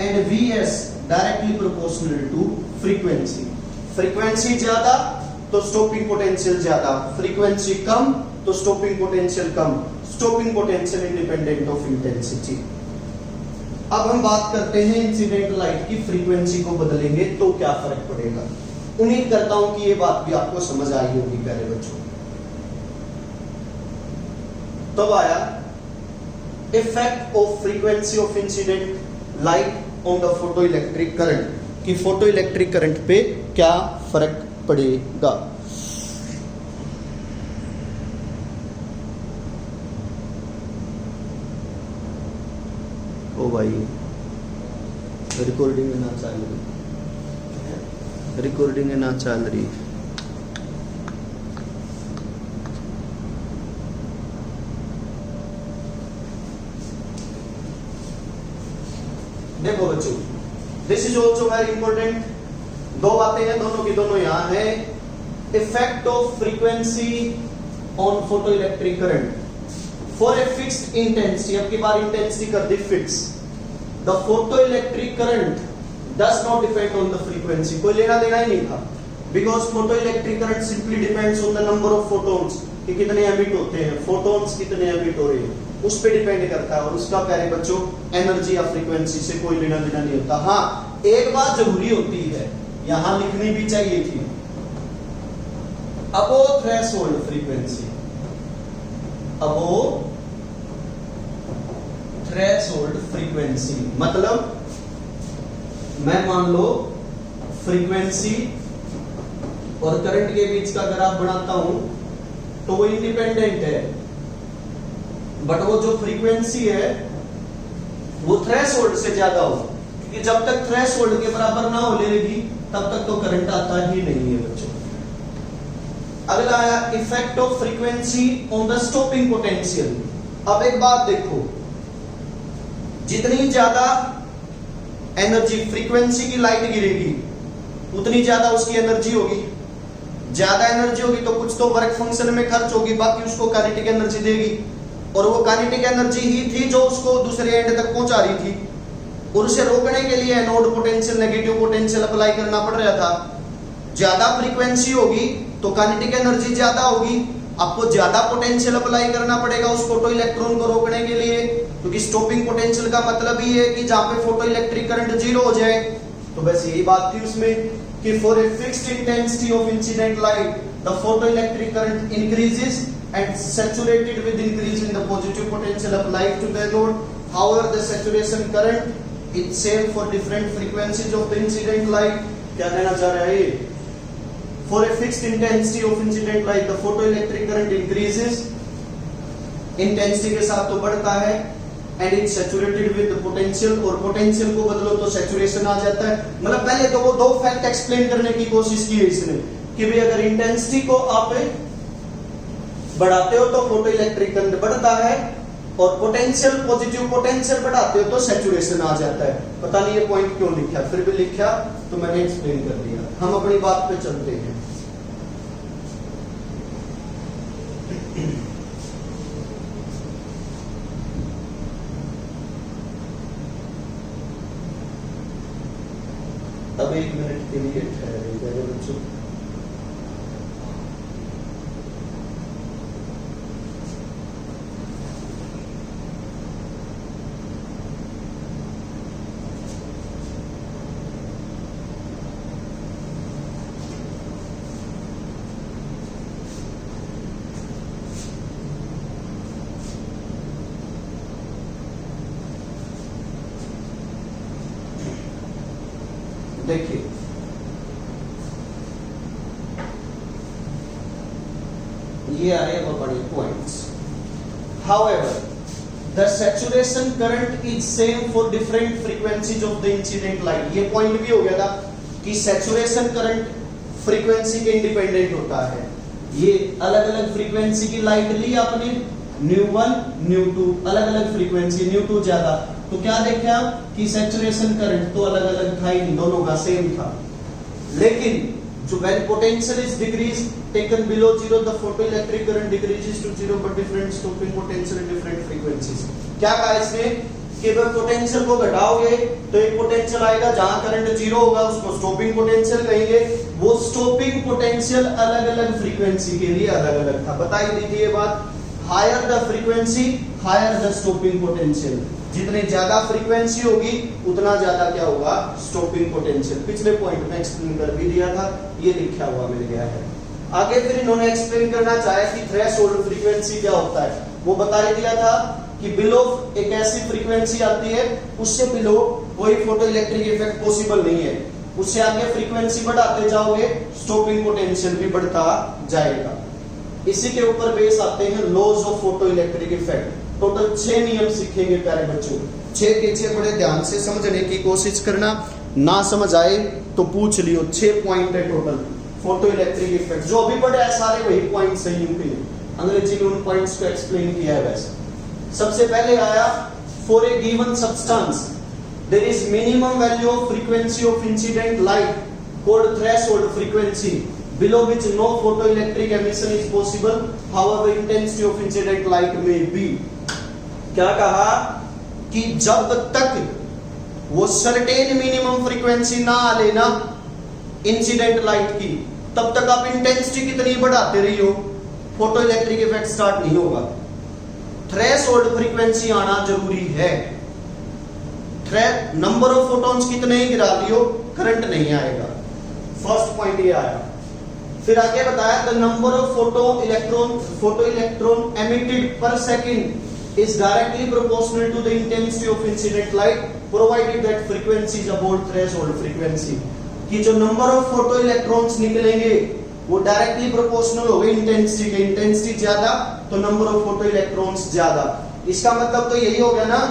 and V S directly proportional to frequency. Frequency ज्यादा तो स्टॉपिंग पोटेंशियल ज्यादा, फ्रीक्वेंसी कम तो स्टॉपिंग पोटेंशियल कम। Stopping potential independent of intensity. अब हम बात करते हैं इंसिडेंट लाइट की फ्रीक्वेंसी को बदलेंगे तो क्या फर्क पड़ेगा। उम्मीद करता हूं कि ये बात भी आपको समझ आई होगी प्यारे बच्चों। तब आया effect of frequency of incident light on the photo electric current, कि फोटो इलेक्ट्रिक करंट पे क्या फर्क पड़ेगा। ओ भाई रिकॉर्डिंग ना चल रही, रिकॉर्डिंग ना चल रही। देखो बच्चों, this is also very important. दो बातें हैं, दोनों की दोनों यहां है। Effect of frequency on photo electric current for a fixed intensity. अब की बार इंटेंसिटी कर दी fix. The photo electric current does not depend on the frequency, कोई लेना देना ही नहीं था, because photo electric current simply depends on the number of photons, कि कितने एमिट होते हैं, फोटॉन्स कितने एमिट हो रहे हैं, उस पे डिपेंड करता है। और उसका प्यारे बच्चों एनर्जी या फ्रीक्वेंसी से कोई लेना देना नहीं होता। हाँ, एक बात जरूरी होती है, यहां लिखनी भी चाहिए थी, अबो थ्रेशोल्ड फ्रीक्वेंसी, अबो थ्रेशोल्ड फ्रीक्वेंसी मतलब मैं मान लो फ्रीक्वेंसी और करंट के बीच का ग्राफ बनाता हूं तो वो इंडिपेंडेंट है, बट वो जो फ्रीक्वेंसी है वो थ्रेशोल्ड से ज्यादा हो, क्योंकि जब तक थ्रेशोल्ड के बराबर ना हो लेगी तब तक तो करंट आता ही नहीं है बच्चों। अगला आया effect of frequency on the stopping potential. अब एक बात देखो, जितनी ज्यादा एनर्जी फ्रीक्वेंसी की लाइट गिरेगी उतनी ज्यादा उसकी एनर्जी होगी। ज्यादा एनर्जी होगी तो कुछ तो वर्क फंक्शन में खर्च होगी, बाकी उसको काइनेटिक एनर्जी देगी, और वो काइनेटिक एनर्जी ही थी जो उसको दूसरे एंड तक पहुंचा रही थी, और उसे रोकने के लिए anode potential negative potential apply करना पड़ रहा था। ज्यादा फ्रीक्वेंसी होगी तो काइनेटिक एनर्जी ज्यादा होगी, आपको ज्यादा पोटेंशियल अप्लाई करना पड़ेगा उस फोटो इलेक्ट्रॉन को रोकने के लिए, क्योंकि स्टॉपिंग पोटेंशियल का मतलब ही है कि जहां पे फोटो इलेक्ट्रिक करंट जीरो हो जाए। तो बस यही बात थी उसमें कि for a fixed intensity of incident light the photo electric current increases and saturated with increase in the positive potential applied to the anode. However, the saturation current is same for different frequencies of the incident light. क्या कहना चाह रहा है ये? For a fixed intensity of incident light, the photoelectric current increases. Intensity के साथ तो बढ़ता है, and it's saturated with the potential, और potential को बदलो तो saturation आ जाता है। मतलब पहले तो वो दो फैक्ट एक्सप्लेन करने की कोशिश की है इसने कि भाई अगर इंटेंसिटी को आप बढ़ाते हो तो फोटो इलेक्ट्रिक करंट बढ़ता है, और पोटेंशियल पॉजिटिव पोटेंशियल बढ़ाते हो तो सैचुरेशन आ जाता है। पता नहीं ये पॉइंट क्यों लिखा, फिर भी लिखा तो मैंने एक्सप्लेन कर दिया। हम अपनी बात पे चलते हैं। अब 1 मिनट के लिए ठहरे बच्चों। देखिए ये आए वो बड़े points. However, the saturation current is same for different frequencies of the incident light. ये पॉइंट भी हो गया था कि saturation current फ्रीक्वेंसी के इंडिपेंडेंट होता है। ये अलग अलग फ्रीक्वेंसी की लाइट ली आपने, ν1 ν2 अलग अलग फ्रीक्वेंसी, ν2 ज्यादा, तो क्या देखे आप कि सैचुरेशन करंट तो अलग अलग था ही नहीं, दोनों का सेम था। लेकिन जो when potential is decreased taken below zero, the photoelectric current decreases to zero but different stopping potential and different frequencies। क्या कहा इसने कि अगर पोटेंशियल को घटाओगे तो एक पोटेंशियल आएगा जहां करंट जीरो होगा, उसको स्टॉपिंग पोटेंशियल कहेंगे। वो स्टॉपिंग पोटेंशियल अलग अलग फ्रीक्वेंसी के लिए अलग अलग था, बताई दी थी ये बात। Higher the frequency higher the stopping potential, जितनी ज्यादा फ्रीक्वेंसी होगी उतना ज्यादा क्या होगा, स्टॉपिंग पोटेंशियल। पिछले पॉइंट में एक्सप्लेन कर भी दिया था, ये लिखा हुआ मिल गया है। आगे फिर इन्होंने एक्सप्लेन करना चाहा कि थ्रेशोल्ड फ्रीक्वेंसी क्या होता है, वो बता दिया था कि बिलो एक ऐसी फ्रीक्वेंसी आती है उससे बिलो कोई फोटो इलेक्ट्रिक इफेक्ट पॉसिबल नहीं है। उससे आगे फ्रीक्वेंसी बढ़ाते जाओगे स्टॉपिंग पोटेंशियल भी बढ़ता जाएगा। इसी के ऊपर बेस आते हैं laws of photo electric effect. Total 6 नियम सीखेंगे प्यारे बच्चों, 6 के 6 बड़े ध्यान से समझने की कोशिश करना, ना समझ आए तो पूछ लियो। 6 पॉइंट है टोटल फोटो इलेक्ट्रिक इफेक्ट, जो अभी पढ़े हैं सारे वही पॉइंट सही होंगे, अंग्रेजी में उन पॉइंट्स को एक्सप्लेन किया है। वैसे सबसे पहले आया for a given substance there is minimum value of frequency of incident light called threshold frequency below which no photoelectric emission is possible, however intensity of incident light may be। क्या कहा कि जब तक वो सर्टेन मिनिमम फ्रीक्वेंसी ना आ लेना incident light की, तब तक आप इंटेंसिटी कितनी बढ़ाते रही हो, फोटो इलेक्ट्रिक इफेक्ट स्टार्ट नहीं होगा। थ्रेशोल्ड फ्रीक्वेंसी आना जरूरी है। नंबर ऑफ फोटॉन्स कितने ही गिरा लियो, करंट नहीं आएगा। फर्स्ट पॉइंट ये आया। फिर आगे बताया the number of photoelectron emitted per second is directly proportional to the intensity of incident light provided that frequency is about threshold frequency. कि जो नंबर ऑफ फोटो इलेक्ट्रॉन्स निकलेंगे वो डायरेक्टली प्रोपोर्शनल होगा इंटेंसिटी के। Intensity ज्यादा तो number of photo electrons ज्यादा। इसका मतलब तो यही हो गया ना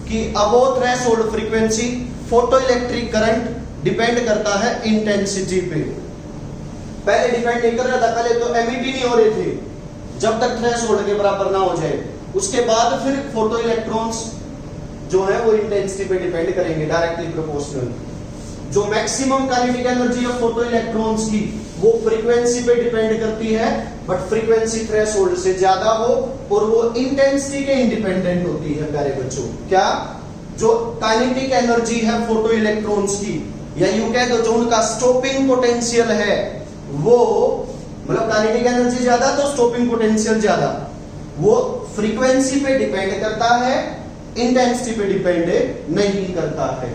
कि about threshold frequency photo electric current depend करता है इंटेंसिटी पे। पहले डिपेंड नहीं कर रहा था, पहले तो एमिट ही नहीं हो रहे थे जब तक थ्रेशोल्ड के बराबर ना हो जाए। उसके बाद फिर फोटो इलेक्ट्रॉन्स जो है वो इंटेंसिटी पे डिपेंड करेंगे, डायरेक्टली प्रोपोर्शनल। जो मैक्सिमम काइनेटिक एनर्जी है फोटो इलेक्ट्रॉन्स की वो फ्रीक्वेंसी पे डिपेंड करती है, बट फ्रीक्वेंसी थ्रेशोल्ड से ज्यादा हो और वो इंटेंसिटी के इंडिपेंडेंट होती है प्यारे बच्चों। क्या? जो काइनेटिक एनर्जी है फोटो इलेक्ट्रॉन्स की, या यूं कह दो जो उनका स्टॉपिंग पोटेंशियल है, वो मतलब काइनेटिक एनर्जी ज्यादा तो स्टॉपिंग पोटेंशियल ज्यादा, वो फ्रीक्वेंसी पे डिपेंड करता है, इंटेंसिटी पे डिपेंड नहीं करता है।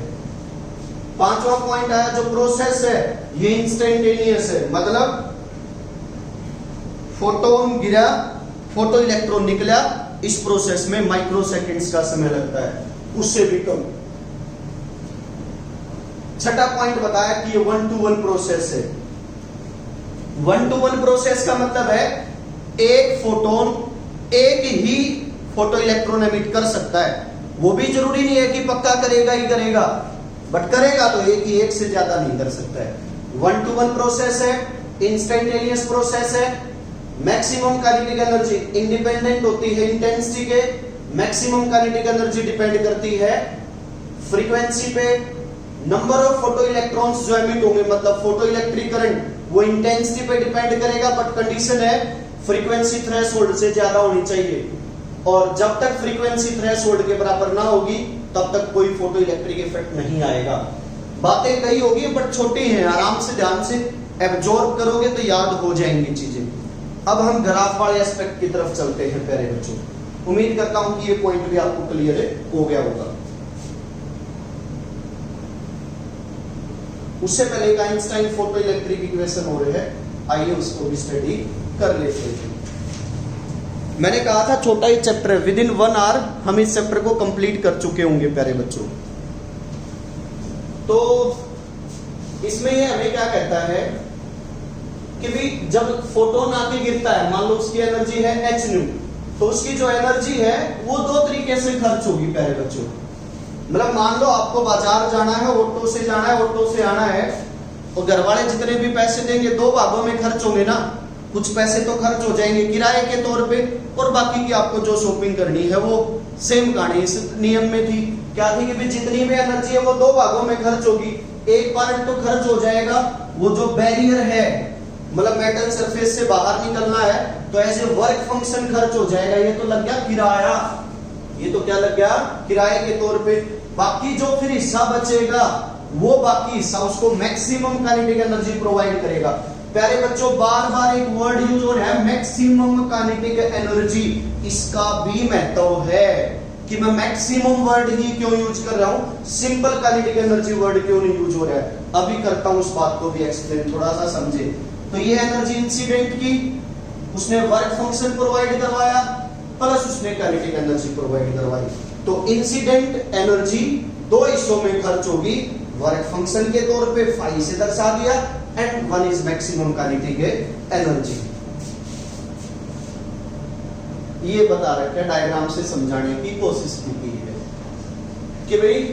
पांचवा पॉइंट आया जो प्रोसेस है ये इंस्टेंटेनियस है, मतलब फोटोन गिरा, फोटो इलेक्ट्रॉन निकला, इस प्रोसेस में माइक्रो सेकेंड्स का समय लगता है, उससे भी कम। छठा पॉइंट बताया कि ये 1-to-1 प्रोसेस है। 1-to-1 प्रोसेस का मतलब है एक फोटोन एक ही फोटो इलेक्ट्रॉन एमिट कर सकता है। वो भी जरूरी नहीं है कि पक्का करेगा ही करेगा, बट करेगा तो एक से ज्यादा नहीं कर सकता है। 1-to-1 प्रोसेस है, इंस्टेंटेनियस प्रोसेस है। मैक्सिमम काइनेटिक एनर्जी इंडिपेंडेंट होती है इंटेंसिटी के, मैक्सिमम काइनेटिक एनर्जी डिपेंड करती है फ्रीक्वेंसी पे। नंबर ऑफ फोटो इलेक्ट्रॉन्स जो एमिट होंगे, मतलब फोटो इलेक्ट्रिक करंट, वो इंटेंसिटी पे डिपेंड करेगा, बट कंडीशन है फ्रीक्वेंसी थ्रेशोल्ड से ज्यादा होनी चाहिए। और जब तक फ्रीक्वेंसी थ्रेशोल्ड के बराबर ना होगी तब तक कोई फोटो इलेक्ट्रिक इफेक्ट नहीं आएगा। बातें कई होगी बट छोटी हैं, आराम से ध्यान से एब्जॉर्ब करोगे तो याद हो जाएंगी चीजें। अब हम ग्राफ वाले एस्पेक्ट की तरफ चलते हैं प्यारे बच्चों। उम्मीद करता हूं कि ये पॉइंट भी आपको क्लियर हो गया होगा। उससे पहले एक आइंस्टाइन फोटो इलेक्ट्रिक इक्वेशन हो रहे हैं, आइए उसको भी स्टडी कर लेते हैं। मैंने कहा था छोटा ही चैप्टर है, विद इन 1 आवर हम इस चैप्टर को कंप्लीट कर चुके होंगे प्यारे बच्चों। तो इसमें ये हमें क्या कहता है कि भी जब फोटोन आके गिरता है, मान लो उसकी एनर्जी है h न्यू, तो उसकी जो एनर्जी है वो 2 तरीके से खर्च होगी प्यारे बच्चों। मतलब मान लो आपको बाजार जाना है, ऑटो से जाना है, ऑटो से आना है, और घर वाले जितने भी पैसे देंगे 2 भागों में खर्च होंगे ना। कुछ पैसे तो खर्च हो जाएंगे किराए के तौर पे, और बाकी की आपको जो शॉपिंग करनी है वो सेम कहानी इस नियम में थी। क्या थी कि जितनी भी एनर्जी है वो 2 भागों में खर्च होगी। एक पार्ट तो खर्च हो जाएगा, वो जो बैरियर है, मतलब मेटल सरफेस से बाहर निकलना है, तो ऐसे वर्क फंक्शन खर्च हो जाएगा। ये तो लग गया किराया, ये तो क्या लग गया किराए के तौर पे। बाकी जो फिर हिस्सा बचेगा, वो बाकी हिस्सा उसको मैक्सिमम काइनेटिक एनर्जी प्रोवाइड करेगा। प्यारे बच्चों बार बार एक वर्ड यूज हो रहा है मैक्सिमम काइनेटिक एनर्जी। इसका भी महत्व है कि मैं मैक्सिमम वर्ड ही क्यों यूज कर रहा हूं, सिंपल काइनेटिक एनर्जी वर्ड क्यों नहीं यूज हो रहा है। अभी करता हूं उस बात को भी एक्सप्लेन, थोड़ा सा समझे। तो ये एनर्जी इंसिडेंट की, उसने वर्क फंक्शन प्रोवाइड करवाया, प्लस उसने काइनेटिक एनर्जी प्रोवाइड करवाई। तो इंसिडेंट एनर्जी 2 हिस्सों में खर्च होगी, वर्क फंक्शन के तौर पे फाई से दर्शा दिया, and 1 is maximum kinetic energy. ये बता रखा है, डायग्राम से समझाने की कोशिश की है कि भाई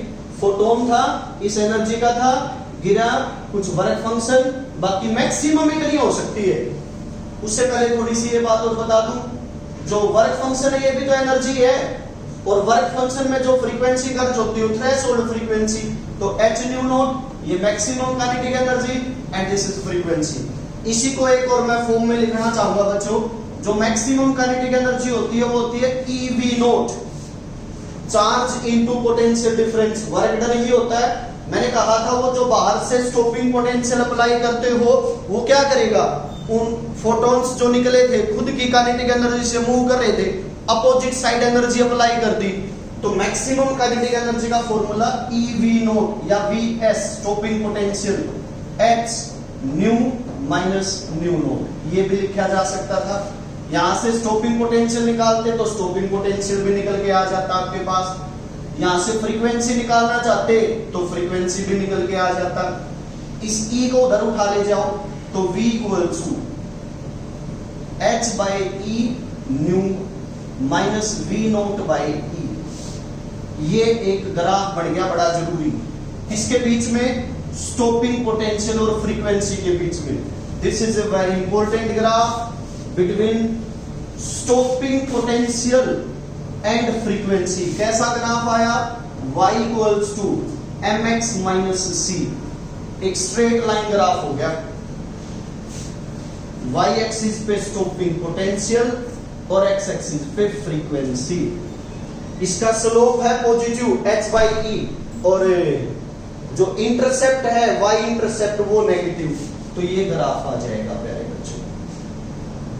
फोटोन था, इस एनर्जी का था, गिरा, कुछ वर्क फंक्शन, बाकी मैक्सिमम इतनी हो सकती है। उससे पहले थोड़ी सी ये बात और बता दूं, जो वर्क फंक्शन है ये भी तो एनर्जी है, और वर्क फंक्शन में जो फ्रीक्वेंसी खर्च होती है थ्रेशोल्ड फ्रीक्वेंसी, तो h न्यू नॉट ये maximum kinetic energy and this is frequency. इसी को एक और मैं फॉर्म में लिखना चाहूंगा बच्चों, जो मैक्सिमम काइनेटिक एनर्जी होती है वो होती है EV not, charge into potential difference. Work done ही होता है। मैंने कहा था वो जो बाहर से स्टॉपिंग पोटेंशियल अप्लाई करते हो वो क्या करेगा, उन फोटॉन्स जो निकले थे खुद की काइनेटिक एनर्जी से मूव कर रहे थे, अपोजिट साइड एनर्जी अप्लाई कर दी। तो मैक्सिमम काइनेटिक एनर्जी का फॉर्मूला EV नॉट या VS stopping potential H new minus new not, ये भी लिखा जा सकता था। यहां से स्टॉपिंग पोटेंशियल निकालते तो स्टॉपिंग पोटेंशियल भी निकल के आ जाता आपके पास। यहां से फ्रीक्वेंसी निकालना चाहते तो फ्रीक्वेंसी भी निकल के आ जाता। इस E को उधर उठा ले जाओ तो V equals to H by E nu minus V naught by E। ये एक ग्राफ बन गया बड़ा जरूरी। इसके बीच में स्टॉपिंग पोटेंशियल और फ्रीक्वेंसी के बीच में। This is a very important graph between stopping potential and frequency. कैसा ग्राफ आया? y equals to mx minus c, एक स्ट्रेट लाइन ग्राफ हो गया। y एक्सिस पे स्टॉपिंग पोटेंशियल और x एक्सिस पे फ्रीक्वेंसी। इसका स्लोप है पॉजिटिव h बाई ई, और जो इंटरसेप्ट है y इंटरसेप्ट वो नेगेटिव। तो ये ग्राफ आ जाएगा प्यारे बच्चों।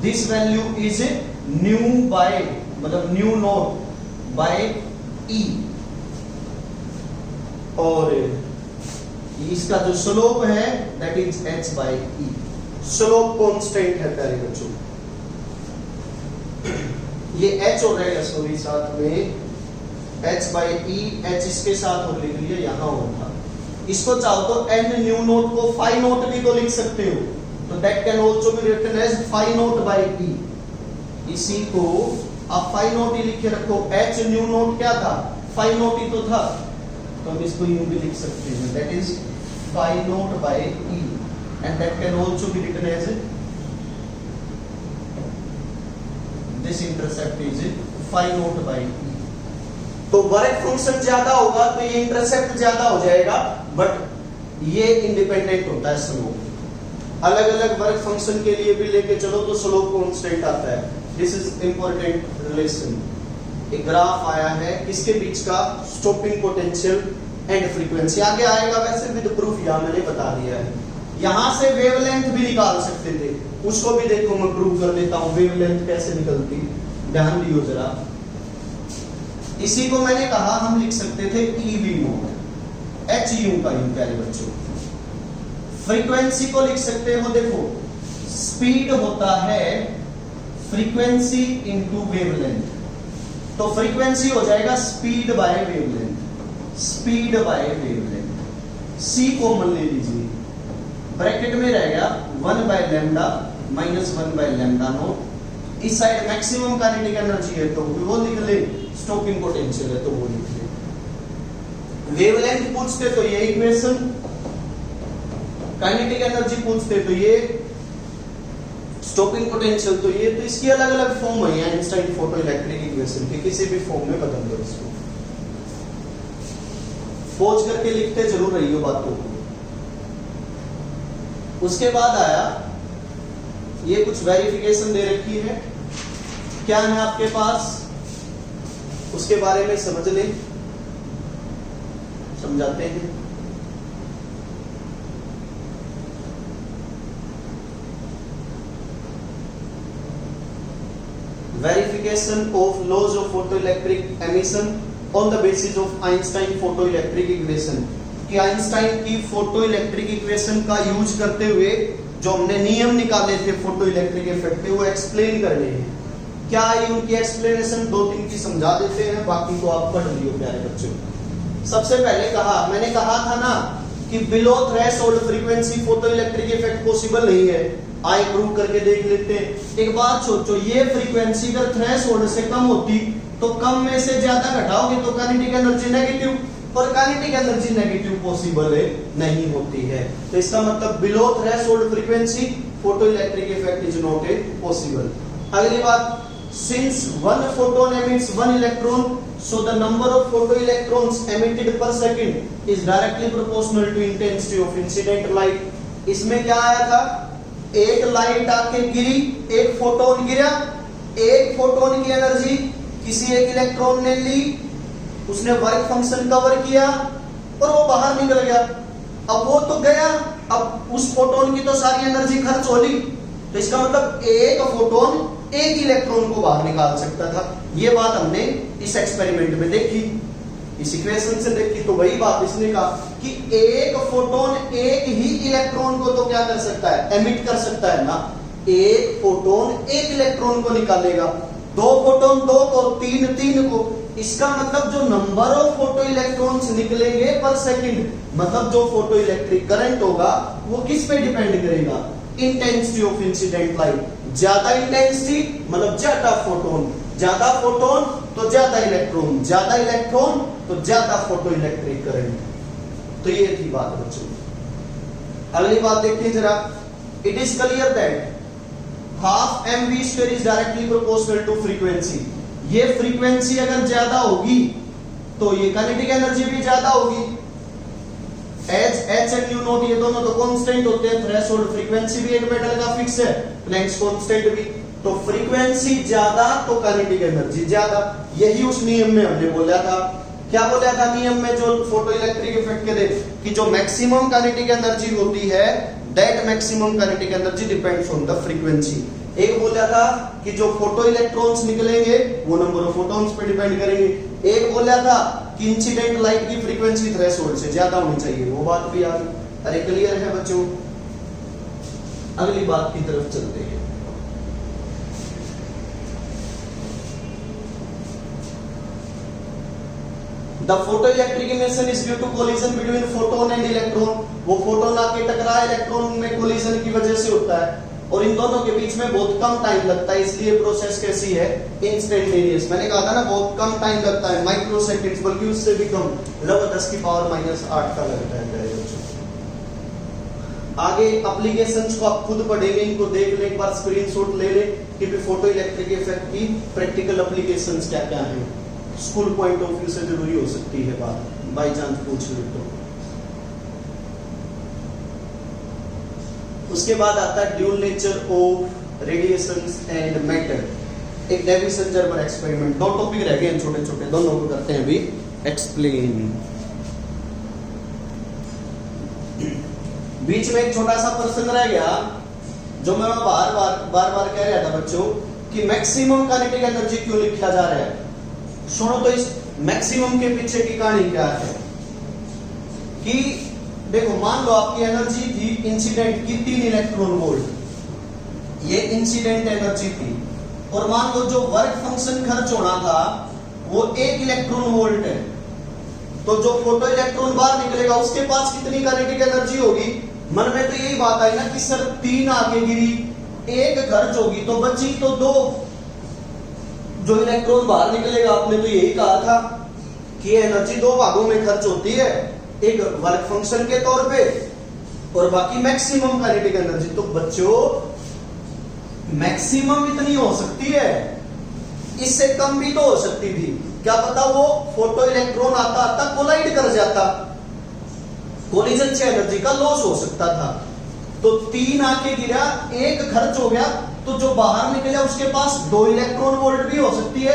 This value is nu by, मतलब न्यू नोट बाय ई, और इसका जो स्लोप है that is h by E. Slope constant है प्यारे बच्चों। ये h हो रहेगा, सॉरी साथ में h बाई ई, h इसके साथ और लिख लिया, यहां होता। इसको चाहो तो n न्यू नोट को फाई नोट भी तो लिख सकते हो, तो that can also be written as phi nought by E. इसी को आप फाई नोट ही लिखे रखो। h न्यू नोट क्या था? फाई नोट ही तो था, तो हम इसको यूं भी लिख सकते हैं, that is phi nought by E, and that can also be written as this intercept is phi nought by E. तो वर्क फंक्शन ज्यादा होगा तो ये इंटरसेप्ट ज्यादा हो जाएगा, बट ये इंडिपेंडेंट होता है स्लोप। अलग अलग वर्क फंक्शन के लिए भी लेके चलो तो स्लोप कांस्टेंट आता है। This is important relation. एक ग्राफ आया है किसके बीच का? Stopping potential and frequency. आगे आएगा वैसे विद प्रूफ, यहां मैंने बता दिया है। यहां से वेवलेंथ भी निकाल सकते थे, उसको भी देखो मैं प्रूव कर देता हूं वेवलेंथ कैसे निकलती। ध्यान दियो जरा। इसी को मैंने कहा हम लिख सकते थे ईवी नोट, एच यू का यू प्यारे बच्चों। फ्रीक्वेंसी को लिख सकते हो, देखो स्पीड होता है फ्रीक्वेंसी इनटू वेवलेंथ, तो फ्रीक्वेंसी हो जाएगा speed by wavelength, speed by wavelength. C common ले लीजिए, ब्रैकेट में रहेगा 1 by lambda minus 1 by lambda naught. इस साइड मैक्सिमम काइनेटिक एनर्जी है तो वो लिख ले, स्टॉपिंग पोटेंशियल है तो वो लिख ले। वेवलेंथ पूछते तो ये इक्वेशन, काइनेटिक एनर्जी पूछते तो ये, स्टॉपिंग पोटेंशियल तो ये। तो इसकी अलग अलग फॉर्म है आइंस्टाइन फोटो इलेक्ट्रिक इक्वेशन के, किसी भी फॉर्म में बदल दो इसको। पहुंच करके लिखते जरूर रहिए बातों को। उसके बाद आया ये कुछ वेरिफिकेशन दे रखी है, क्या है आपके पास, उसके बारे में समझ ले, समझाते हैं। Verification of laws of photoelectric emission on the basis of Einstein photoelectric equation. कि आइंस्टाइन की फोटोइलेक्ट्रिक इक्वेशन का यूज करते हुए जो हमने नियम निकाले थे फोटोइलेक्ट्रिक इफेक्ट के, वो एक्सप्लेन करने हैं। क्या आई उनकी एक्सप्लेनेशन? 2-3 की समझा देते हैं, बाकी को आप पढ़ लियो प्यारे बच्चों। सबसे पहले मैंने कहा था ना कि below threshold frequency photoelectric effect possible नहीं है। आई प्रूव करके देख लेते हैं। एक बात सोचो, ये फ्रीक्वेंसी अगर थ्रेशोल्ड से कम होती तो कम में से ज्यादा घटाओगे तो काइनेटिक एनर्जी नेगेटिव, और काइनेटिक एनर्जी नेगेटिव पॉसिबल नहीं होती है। तो इसका मतलब below threshold frequency photoelectric effect is not possible. अगली बात, since one photon emits one electron, so the number of photoelectrons emitted per second is directly proportional to intensity of incident light। इसमें क्या आया था? एक लाइट आके गिरी, एक photon गिरा, एक फोटोन की एनर्जी किसी एक इलेक्ट्रॉन ने ली, उसने वर्क फंक्शन कवर किया और वो बाहर निकल गया। अब वो तो गया, अब उस फोटोन की तो सारी एनर्जी खर्च हो ली, तो इसका मतलब एक फोटोन एक इलेक्ट्रॉन को बाहर निकाल सकता था। ये बात हमने इस एक्सपेरिमेंट में देखी, इस इक्वेशन से देखी। तो वही बात इसने कहा कि एक फोटोन एक ही इलेक्ट्रॉन को तो क्या कर सकता है? एमिट कर सकता है ना। एक फोटोन एक इलेक्ट्रॉन को निकालेगा, दो फोटोन दो को, तीन को। इसका मतलब जो नंबर ऑफ फोटो इलेक्ट्रॉन्स निकलेंगे पर सेकंड, मतलब जो फोटो इलेक्ट्रिक करंट होगा वो किस पे डिपेंड करेगा? Intensity of incident light. ज्यादा इंटेंसिटी मतलब ज्यादा फोटोन, ज्यादा फोटोन तो ज्यादा इलेक्ट्रॉन, ज्यादा इलेक्ट्रॉन तो ज्यादा फोटो इलेक्ट्रिक करंट। तो ये थी बात बच्चों। अगली बात देखिए जरा, it is clear that half mv square is directly proportional to frequency. ये फ्रीक्वेंसी अगर ज्यादा होगी तो ये काइनेटिक एनर्जी भी ज्यादा होगी। एच एंड न्यू नॉट ये दोनों तो कांस्टेंट होते हैं, थ्रेशोल्ड फ्रीक्वेंसी भी एक मेटल का फिक्स है, प्लैंक्स कांस्टेंट भी। तो फ्रीक्वेंसी ज्यादा तो काइनेटिक एनर्जी ज्यादा, यही उस नियम में हमने बोला था। क्या बोला था नियम में जो फोटो इलेक्ट्रिक इफेक्ट के दे, कि जो मैक्सिमम काइनेटिक एनर्जी होती है that maximum kinetic energy depends on the frequency. एक बोला था कि जो फोटो इलेक्ट्रॉन्स निकलेंगे वो नंबर ऑफ फोटॉन्स पे डिपेंड करेंगे। एक बोला था कि इंसिडेंट लाइट की फ्रीक्वेंसी थ्रेशोल्ड से ज्यादा होनी चाहिए, वो बात भी आ गई। अरे क्लियर है बच्चों? अगली बात की तरफ चलते हैं। The photoelectric emission is due to collision between photon and electron। वो फोटोन आके टकराए इलेक्ट्रॉन में, कोलिजन की वजह से होता है, और इन दोनों के बीच में बहुत कम टाइम लगता है, इसलिए प्रोसेस कैसी है? इंस्टेंटेनियस। मैंने कहा था ना बहुत कम टाइम लगता है, माइक्रो सेकंड्स, बल्कि उससे भी कम, लगभग 10 की पावर -8 का लगता है। आगे एप्लीकेशंस को आप खुद पढ़ेंगे, इनको देख ले, एक बार स्क्रीनशॉट ले ले कि फोटो इलेक्ट्रिक इफेक्ट की प्रैक्टिकल एप्लीकेशंस क्या क्या हैं। स्कूल पॉइंट ऑफ व्यू से जरूरी हो सकती है बात, बाई चांस पूछ ले तो। उसके बाद आता है dual nature of radiations and matter, एक डेविसन जर्मर एक्सपेरिमेंट। दो टॉपिक रह गए छोटे छोटे, दोनों को करते हैं अभी एक्सप्लेन। बीच में एक छोटा सा प्रश्न रह गया जो मैं बार बार कह रहा था बच्चों कि मैक्सिमम काइनेटिक एनर्जी क्यों लिखा जा रहा है। सुनो तो इस मैक्सिमम के पीछे की कहानी क्या है कि देखो, मान लो आपकी एनर्जी थी इंसिडेंट की 3 इलेक्ट्रॉन वोल्ट, ये इंसिडेंट एनर्जी थी, और मान लो जो वर्क फंक्शन खर्च होना था वो 1 इलेक्ट्रॉन वोल्ट है। तो जो फोटो इलेक्ट्रॉन बाहर निकलेगा उसके पास कितनी काइनेटिक एनर्जी होगी? मन में तो यही बात आई ना कि सर 3 आके गिरी, 1 खर्च होगी तो बची तो 2। जो इलेक्ट्रॉन बाहर निकलेगा, आपने तो यही कहा था कि एनर्जी 2 भागों में खर्च होती है, एक वर्क फंक्शन के तौर पे और बाकी मैक्सिमम काइनेटिक एनर्जी। तो बच्चों मैक्सिमम इतनी हो सकती है, इससे कम भी तो हो सकती थी। क्या पता वो फोटो इलेक्ट्रॉन आता आता कोलाइड कर जाता, कोलिजन से एनर्जी का लॉस हो सकता था। तो 3 आके गिरा, 1 खर्च हो गया, तो जो बाहर निकला उसके पास 2 इलेक्ट्रॉन वोल्ट भी हो सकती है,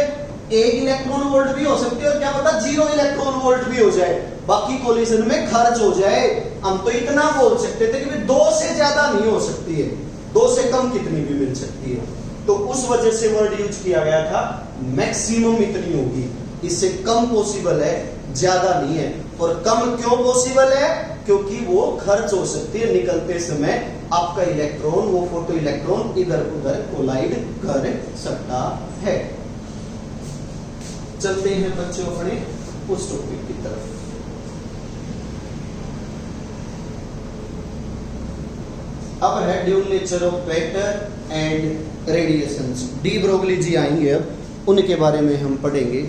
1 इलेक्ट्रॉन वोल्ट भी हो सकती है, और क्या पता 0 इलेक्ट्रॉन वोल्ट भी हो जाए, बाकी कोलिजन में खर्च हो जाए। हम तो इतना बोल सकते थे कि 2 से ज्यादा नहीं हो सकती है, 2 से कम कितनी भी मिल सकती है। तो उस वजह से वर्ड यूज किया गया था मैक्सिमम इतनी होगी, इससे कम पॉसिबल है, ज्यादा नहीं है। और कम क्यों पॉसिबल है? क्योंकि वो खर्च हो सकती है, निकलते समय आपका इलेक्ट्रॉन, वो फोटो इलेक्ट्रॉन इधर उधर कोलाइड कर सकता है। चलते हैं बच्चों अपने उस टॉपिक की तरफ। अब है dual nature of matter and radiations. De Broglie ji आएंगे, अब उनके बारे में हम पढ़ेंगे।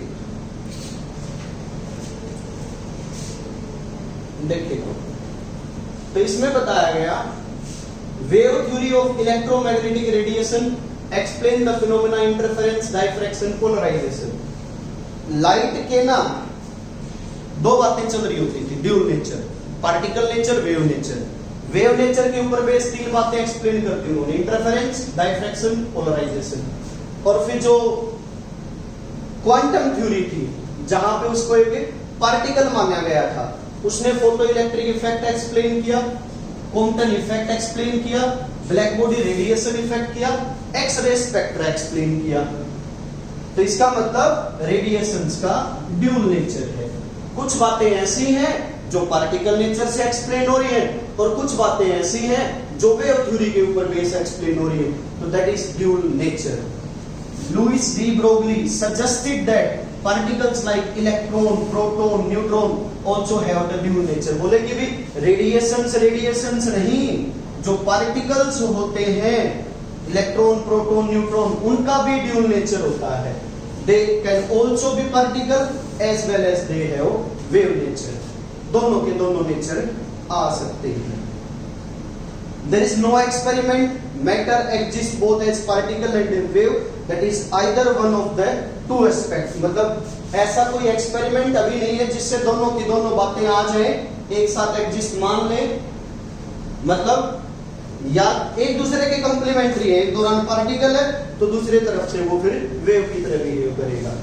देखिए तो इसमें बताया गया wave theory of electromagnetic radiation explain the phenomena interference, diffraction, polarisation. Light के ना 2 बातें चल रही होती थी, dual nature, particle nature, wave nature. Wave nature के ऊपर बेस 3 बातें एक्सप्लेन करती हूँ, इंटरफेरेंस, डायफ्रैक्शन, पोलराइजेशन। और फिर जो क्वांटम थ्योरी थी जहां पे उसको एक पार्टिकल माना गया था, उसने फोटो इलेक्ट्रिक इफेक्ट एक्सप्लेन किया, कॉम्पटन इफेक्ट एक्सप्लेन किया, ब्लैक बॉडी रेडिएशन इफेक्ट किया, एक्स-रे स्पेक्ट्रा एक्सप्लेन किया। तो इसका मतलब रेडिएशंस का ड्यूल नेचर है। कुछ बातें ऐसी हैं जो पार्टिकल नेचर से एक्सप्लेन हो रही हैं, और कुछ बातें ऐसी हैं जो वेव थ्योरी के ऊपर बेस एक्सप्लेन हो रही है। तो that is dual nature. Louis de Broglie suggested that particles like electron, proton, neutron also have the dual nature। बोले कि भी रेडिएशंस नहीं, जो पार्टिकल्स होते हैं इलेक्ट्रॉन, प्रोटॉन, न्यूट्रॉन, उनका भी ड्यूल नेचर होता है। They can also be particle as well as they have wave nature। दोनों के दोनों नेचर आ सकते हैं। There is no experiment. Matter exists both as particle and a wave. That is either one of the two aspects. मतलब ऐसा कोई experiment अभी नहीं है जिससे दोनों की दोनों बातें आ जाए, एक साथ एग्जिस्ट मान ले। मतलब या एक दूसरे के कंप्लीमेंट्री है, एक दौरान पार्टिकल है तो दूसरी तरफ से वो फिर वेव की तरह बिहेव करेगा।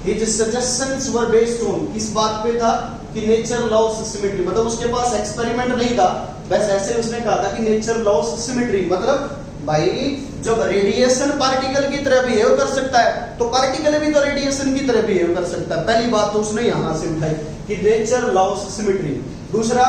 His suggestions were based on, किस बात पे था कि नेचर लॉस सिमेट्री, मतलब उसके पास एक्सपेरिमेंट नहीं था, बस ऐसे उसने कहा था कि नेचर लॉस सिमेट्री, मतलब भाई जब रेडिएशन पार्टिकल की तरह बिहेव कर सकता है तो पार्टिकल भी तो रेडिएशन की तरह बिहेव कर सकता है। पहली बात तो उसने यहां से उठाई कि नेचर लॉस सिमेट्री। दूसरा,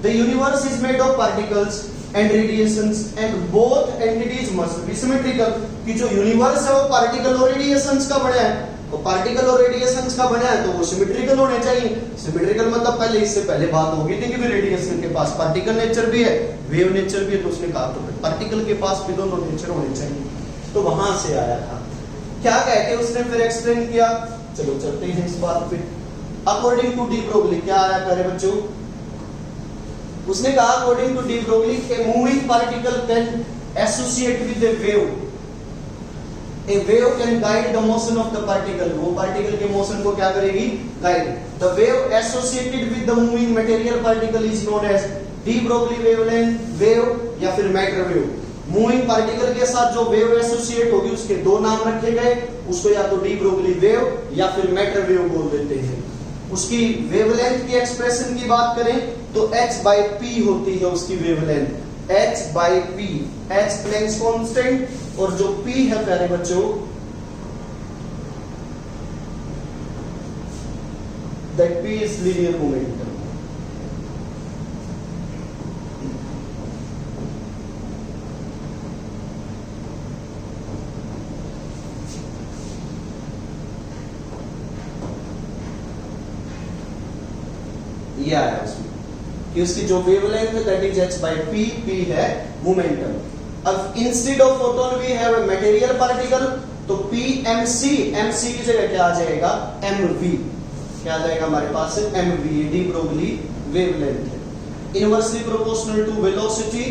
the universe is made of particles and radiations and both entities must be symmetrical, कि जो यूनिवर्स है वो पार्टिकल और रेडिएशंस का बना है, तो पार्टिकल और रेडिएशंस का बना है तो वो सिमेट्रिकल होने चाहिए। सिमेट्रिकल मतलब पहले इससे पहले बात होगी थी कि भी रेडिएशन के पास पार्टिकल नेचर भी है, वेव नेचर भी है, तो उसने कहा तो पार्टिकल के पास भी दोनों नेचर होने चाहिए, तो वहां से आया था। क्या कह के उसने फिर एक्सप्लेन किया, चलो चलते हैं इस बात पे। अकॉर्डिंग टू डी ब्रोगली क्या आया प्यारे बच्चों, उसने कहा according to de Broglie a moving particle can associate with a wave, A wave can guide the motion of the particle, वो particle के motion को क्या करेगी, guide. The wave associated with the moving material particle is known as de Broglie wavelength wave या फिर matter wave. Moving particle के साथ जो wave associate होगी उसके दो नाम रखे गए, उसको या तो de Broglie wave या फिर matter wave बोल देते हैं। उसकी wavelength की expression की बात करें तो h by p होती है उसकी wavelength, h by p, h Planck's constant और जो p है प्यारे बच्चों that p is linear momentum। ये आया उसमें कि उसकी जो वेवलेंथ है that is h by p, p है मोमेंटम। अब instead of photon we have a material particle, तो PMC, MC की जगह क्या आ जाएगा, MV, क्या आ जाएगा हमारे पास MV, डी ब्रोगली वेवलेंथ है। Inversely proportional to velocity,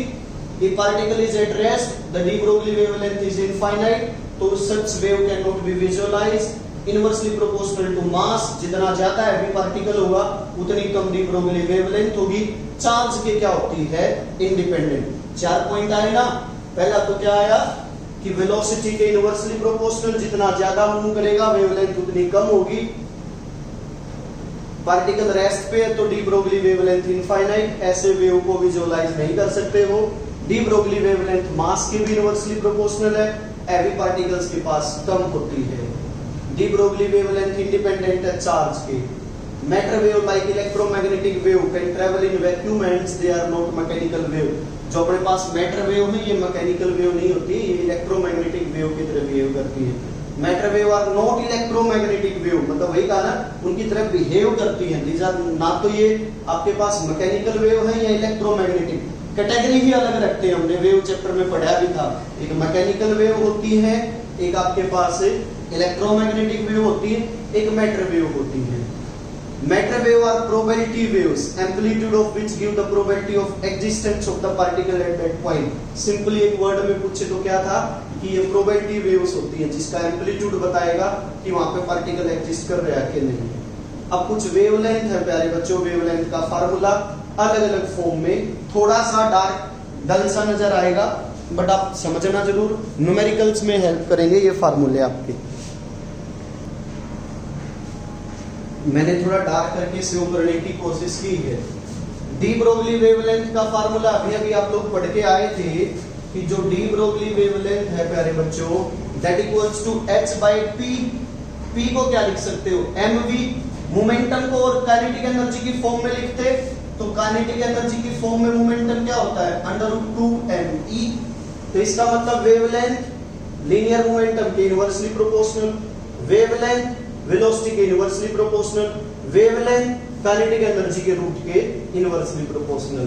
if particle is at rest the de Broglie wavelength is infinite, तो such wave cannot be visualized। Inversely proportional to mass, जितना ज्यादा हैवी पार्टिकल होगा उतनी कम डी ब्रोगली वेवलेंथ होगी। Charge के क्या होती है, इंडिपेंडेंट। 4 पॉइंट आए ना, पहला तो क्या आया कि वेलोसिटी के इनवर्सली प्रोपोर्शनल, जितना ज्यादा मूव करेगा वेवलेंथ उतनी कम होगी। पार्टिकल रेस्ट पे है तो डी ब्रोगली वेवलेंथ इनफाइनाइट, ऐसे वेव को विजुअलाइज नहीं कर सकते हो। डी ब्रोगली वेवलेंथ मास के भी इनवर्सली प्रोपोर्शनल है, हैवी पार्टिकल्स के पास कम होती है। डी ब्रोगली वेवलेंथ इंडिपेंडेंट है चार्ज के। Matter wave like electromagnetic wave can travel in vacuum and they are not mechanical wave. जो अपने पास मैटर वेव है ये मैकेनिकल वेव नहीं होती, ये इलेक्ट्रोमैग्नेटिक वेव की तरह बिहेव करती है। Matter wave are not electromagnetic wave, मतलब वही कहा ना, उनकी तरह बिहेव करती है। दीज आर ना तो ये आपके पास मैकेनिकल वेव है या इलेक्ट्रोमैग्नेटिक, कैटेगरी ही अलग रखते हैं, हमने वेव चैप्टर में पढ़ा भी था। एक मैकेनिकल वेव होती है, एक आपके पास इलेक्ट्रोमैग्नेटिक वेव होती है, एक मैटर वेव होती है। Matter wave are probability waves, amplitude of which give the probability of existence of the particle at that point. Simply एक वर्ड में पूछे तो क्या था कि ये प्रोबेबिलिटी वेव्स होती है जिसका एम्पलीट्यूड बताएगा कि वहां पे पार्टिकल एग्जिस्ट कर रहा है कि नहीं। अब कुछ वेवलेंथ है प्यारे बच्चों, वेवलेंथ का फार्मूला अलग अलग फॉर्म में, थोड़ा सा डार्क डल सा नजर आएगा बट आप समझना जरूर, न्यूमेरिकल्स में हेल्प करेंगे ये फार्मूले आपके। मैंने थोड़ा डार्क करके शो करने की कोशिश की है। डी ब्रोगली वेवलेंथ का फार्मूला अभी अभी आप लोग पढ़ के आए थे कि जो डी ब्रोगली वेवलेंथ है प्यारे बच्चों that equals to h by p। p को क्या लिख सकते हो, mv। मोमेंटम को और काइनेटिक एनर्जी की फॉर्म में लिखते तो काइनेटिक एनर्जी की फॉर्म में मोमेंटम क्या होता है, √2me। तो इसका मतलब वेवलेंथ लीनियर मोमेंटम के इनवर्सली प्रोपोर्शनल, वेवलेंथ वेलोसिटी के inversely proportional, wavelength kinetic energy के रूट के इनवर्सली प्रोपोर्शनल।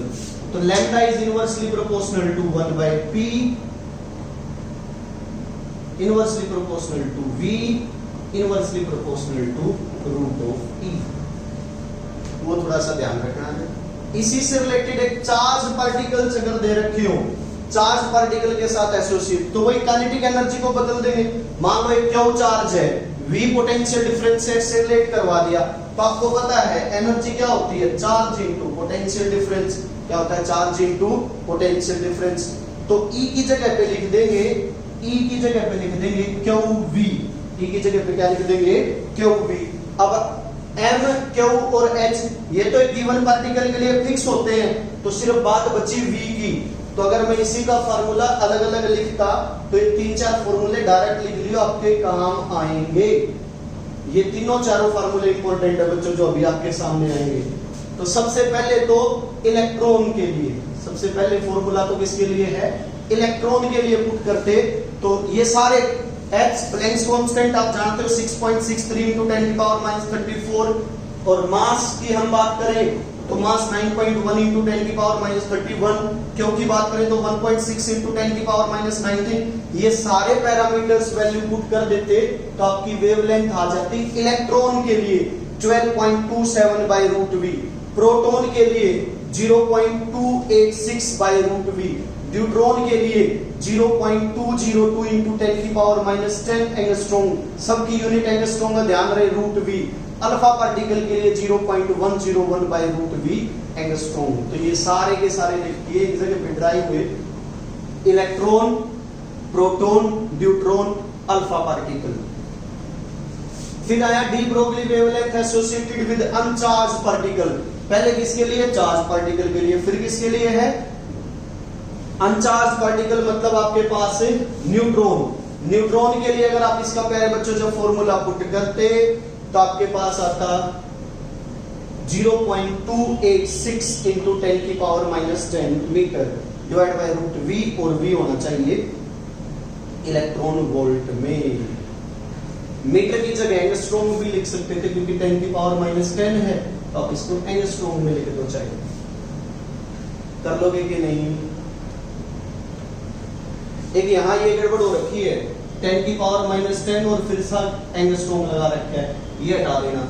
तो lambda is inversely proportional to 1 by p, inversely proportional to v, inversely proportional to √e। वो थोड़ा सा ध्यान रखना है। इसी से रिलेटेड एक चार्ज पार्टिकल्स अगर दे रखे हो, चार्ज पार्टिकल के साथ एसोसिएट, तो वही काइनेटिक एनर्जी को बदल देंगे। मान लो एक क्यू चार्ज है, V पोटेंशियल डिफरेंस से रिलेट करवा दिया, तो आपको पता है एनर्जी क्या होती है, चार्ज इनटू पोटेंशियल डिफरेंस। क्या होता है, चार्ज इनटू पोटेंशियल डिफरेंस। तो E की जगह पे लिख देंगे, E की जगह पे लिख देंगे QV, E की जगह पे क्या लिख देंगे, QV। अब M, Q और H ये तो एक गिवन पार्टिकल के लिए फिक्स होते हैं, तो सिर्फ बात बची V की। तो अगर मैं इसी का फार्मूला अलग अलग लिखता तो ये 3-4 फार्मूले डायरेक्ट लिख लियो, आपके काम आएंगे। ये तीनों चारों फार्मूले इंपॉर्टेंट है बच्चों, जो अभी आपके सामने आएंगे। तो सबसे पहले तो इलेक्ट्रॉन के लिए, सबसे पहले फार्मूला तो किसके लिए है, इलेक्ट्रॉन के लिए पुट करते। तो ये सारे H प्लैंक्स कांस्टेंट आप जानते हो 6.63 into 10⁻34, और मास की हम बात करें तो मास 9.1 into 10⁻31, क्यों की बात करें तो 1.6 into 10⁻19। ये सारे पैरामीटर्स वैल्यू पुट कर देते तो आपकी वेवलेंथ आ जाती इलेक्ट्रॉन के लिए 12.27/√v, प्रोटॉन के लिए 0.286/√v, ड्यूट्रॉन के लिए 0.202 into 10⁻10 एंगस्ट्रॉम, सबकी यूनिट एंगस्ट्रॉम का ध्यान रहे √v। अल्फा पार्टिकल के लिए 0.101/√v एंगस्ट्रॉम। तो ये सारे के सारे लिखिए एक जगह पे ड्राइव हुए, electron, proton, deuteron, alpha particle. फिर आया D Broglie wavelength associated with अनचार्ज particle. पहले किसके लिए, चार्ज पार्टिकल के लिए। फिर किसके लिए है, अनचार्ज पार्टिकल, मतलब आपके पास है न्यूट्रॉन। न्यूट्रॉन के लिए अगर आप इसका प्यारे बच्चों जो फॉर्मूला पुट करते तो आपके पास आता 0.286 into 10⁻10 metre divide by √v, और v होना चाहिए इलेक्ट्रॉन वोल्ट में। मीटर की जगह एंगस्ट्रॉम भी लिख सकते थे क्योंकि 10⁻10 है, तो आप इसको एंगस्ट्रॉम में लिख दो चाहिए। कर लोगे कि नहीं। एक यहाँ ये गड़बड़ हो रखी है, 10⁻10 और फिर साथ एंगस्ट्रॉम लगा रखा है, ये हटा देना।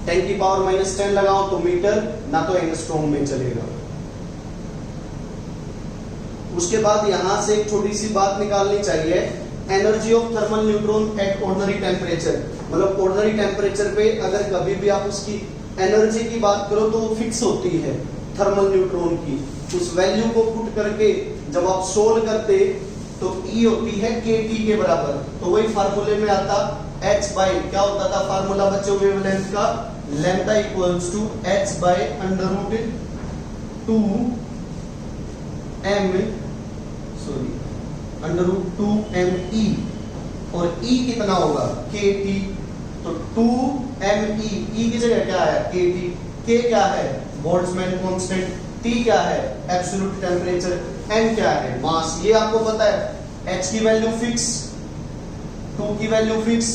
10⁻10 लगाओ तो मीटर, ना तो एंगस्ट्रॉम में चलेगा। उसके बाद यहां से एक छोटी सी बात निकालनी चाहिए, energy of thermal neutron at ordinary temperature. मतलब ऑर्डिनरी टेम्परेचर पे अगर कभी भी आप उसकी एनर्जी की बात करो तो वो फिक्स होती है थर्मल न्यूट्रॉन की। उस वैल्यू को पुट करके जब आप सोल्व करते तो E होती है kT के बराबर। तो वही फार्मूले में आता h बाई, क्या होता था फार्मूला बच्चों वेवलेंथ का, lambda equals to h by √2me, और E कितना होगा, kT। तो 2me, E की जगह क्या है, kT, K क्या है, बोल्ट्जमैन कांस्टेंट, T क्या है, एब्सोल्यूट टेम्परेचर, M क्या है, मास। ये आपको पता है, H की वैल्यू फिक्स, 2 की value fix,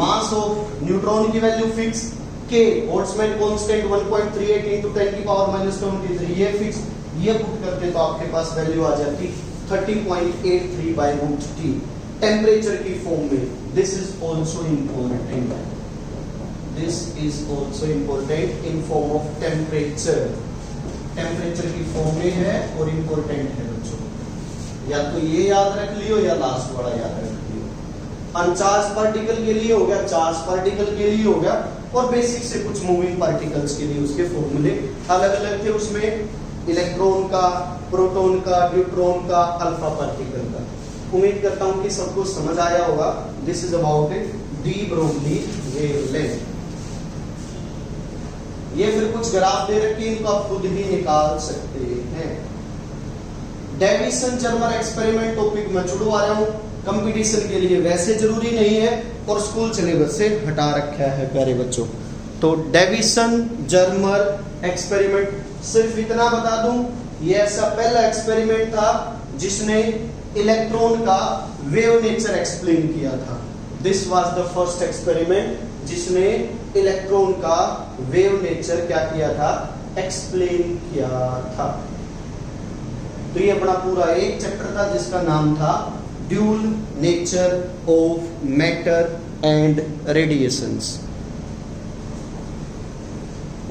mass of neutron की value fix, K Boltzmann constant 1.38 into 10⁻23 ये फिक्स। ये पुट करते तो आपके पास वैल्यू आ जाती 30.83/√T टेम्परेचर की फॉर्म में। This is also important, this is also important in form of temperature. Temperature की फॉर्म में है और इम्पोर्टेंट है बच्चों, या तो ये याद रख लियो या लास्ट वाला याद रख लियो। अनचार्ज पार्टिकल के लिए हो गया, चार्ज पार्टिकल के लिए हो गया, और बेसिक से कुछ मूविंग पार्टिकल्स के लिए उसके फॉर्मूले अलग अलग थे। उसमें इलेक्ट्रॉन का, प्रोटॉन का, न्यूट्रॉन का, अल्फा पार्टिकल का। उम्मीद करता हूं कि सबको समझ आया होगा। This is about D Broglie wavelength. ये फिर कुछ ग्राफ दे रखे हैं, इनको आप खुद ही निकाल सकते हैं। डेविसन जर्मर एक्सपेरिमेंट टॉपिक मैं छुड़वा रहा हूं कंपटीशन के लिए, वैसे जरूरी नहीं है और स्कूल सिलेबस से हटा रखा है प्यारे बच्चों। तो डेविसन जर्मर एक्सपेरिमेंट, सिर्फ इतना बता दूं, ये ऐसा पहला एक्सपेरिमेंट था जिसने इलेक्ट्रॉन का वेव नेचर एक्सप्लेन किया था। This was the first experiment जिसने इलेक्ट्रॉन का वेव नेचर क्या किया था, एक्सप्लेन किया था। तो ये अपना पूरा एक चैप्टर था जिसका नाम था dual nature of matter and radiations.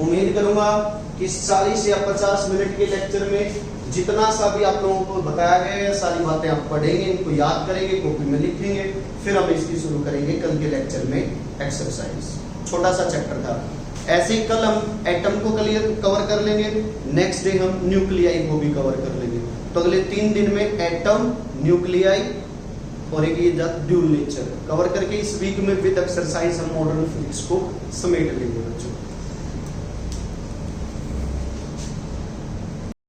उम्मीद करूंगा कि 40 या 50 मिनट के लेक्चर में जितना सा भी आप लोगों को बताया गया है सारी बातें आप पढ़ेंगे, इनको याद करेंगे, कॉपी में लिखेंगे, फिर हम इसकी शुरू करेंगे कल के लेक्चर में एक्सरसाइज। छोटा सा चैप्टर था। ऐसे ही कल हम एटम को कवर कर लेंगे, नेक्स्ट डे हम न्यूक्लियाई को भी कवर कर लेंगे। तो अगले 3 दिन में एटम, न्यूक्लियाई और एक ये ड्यूल नेचर कवर करके इस वीक में विद एक्सरसाइज हम मॉडर्न फिजिक्स को समेट लेंगे बच्चों।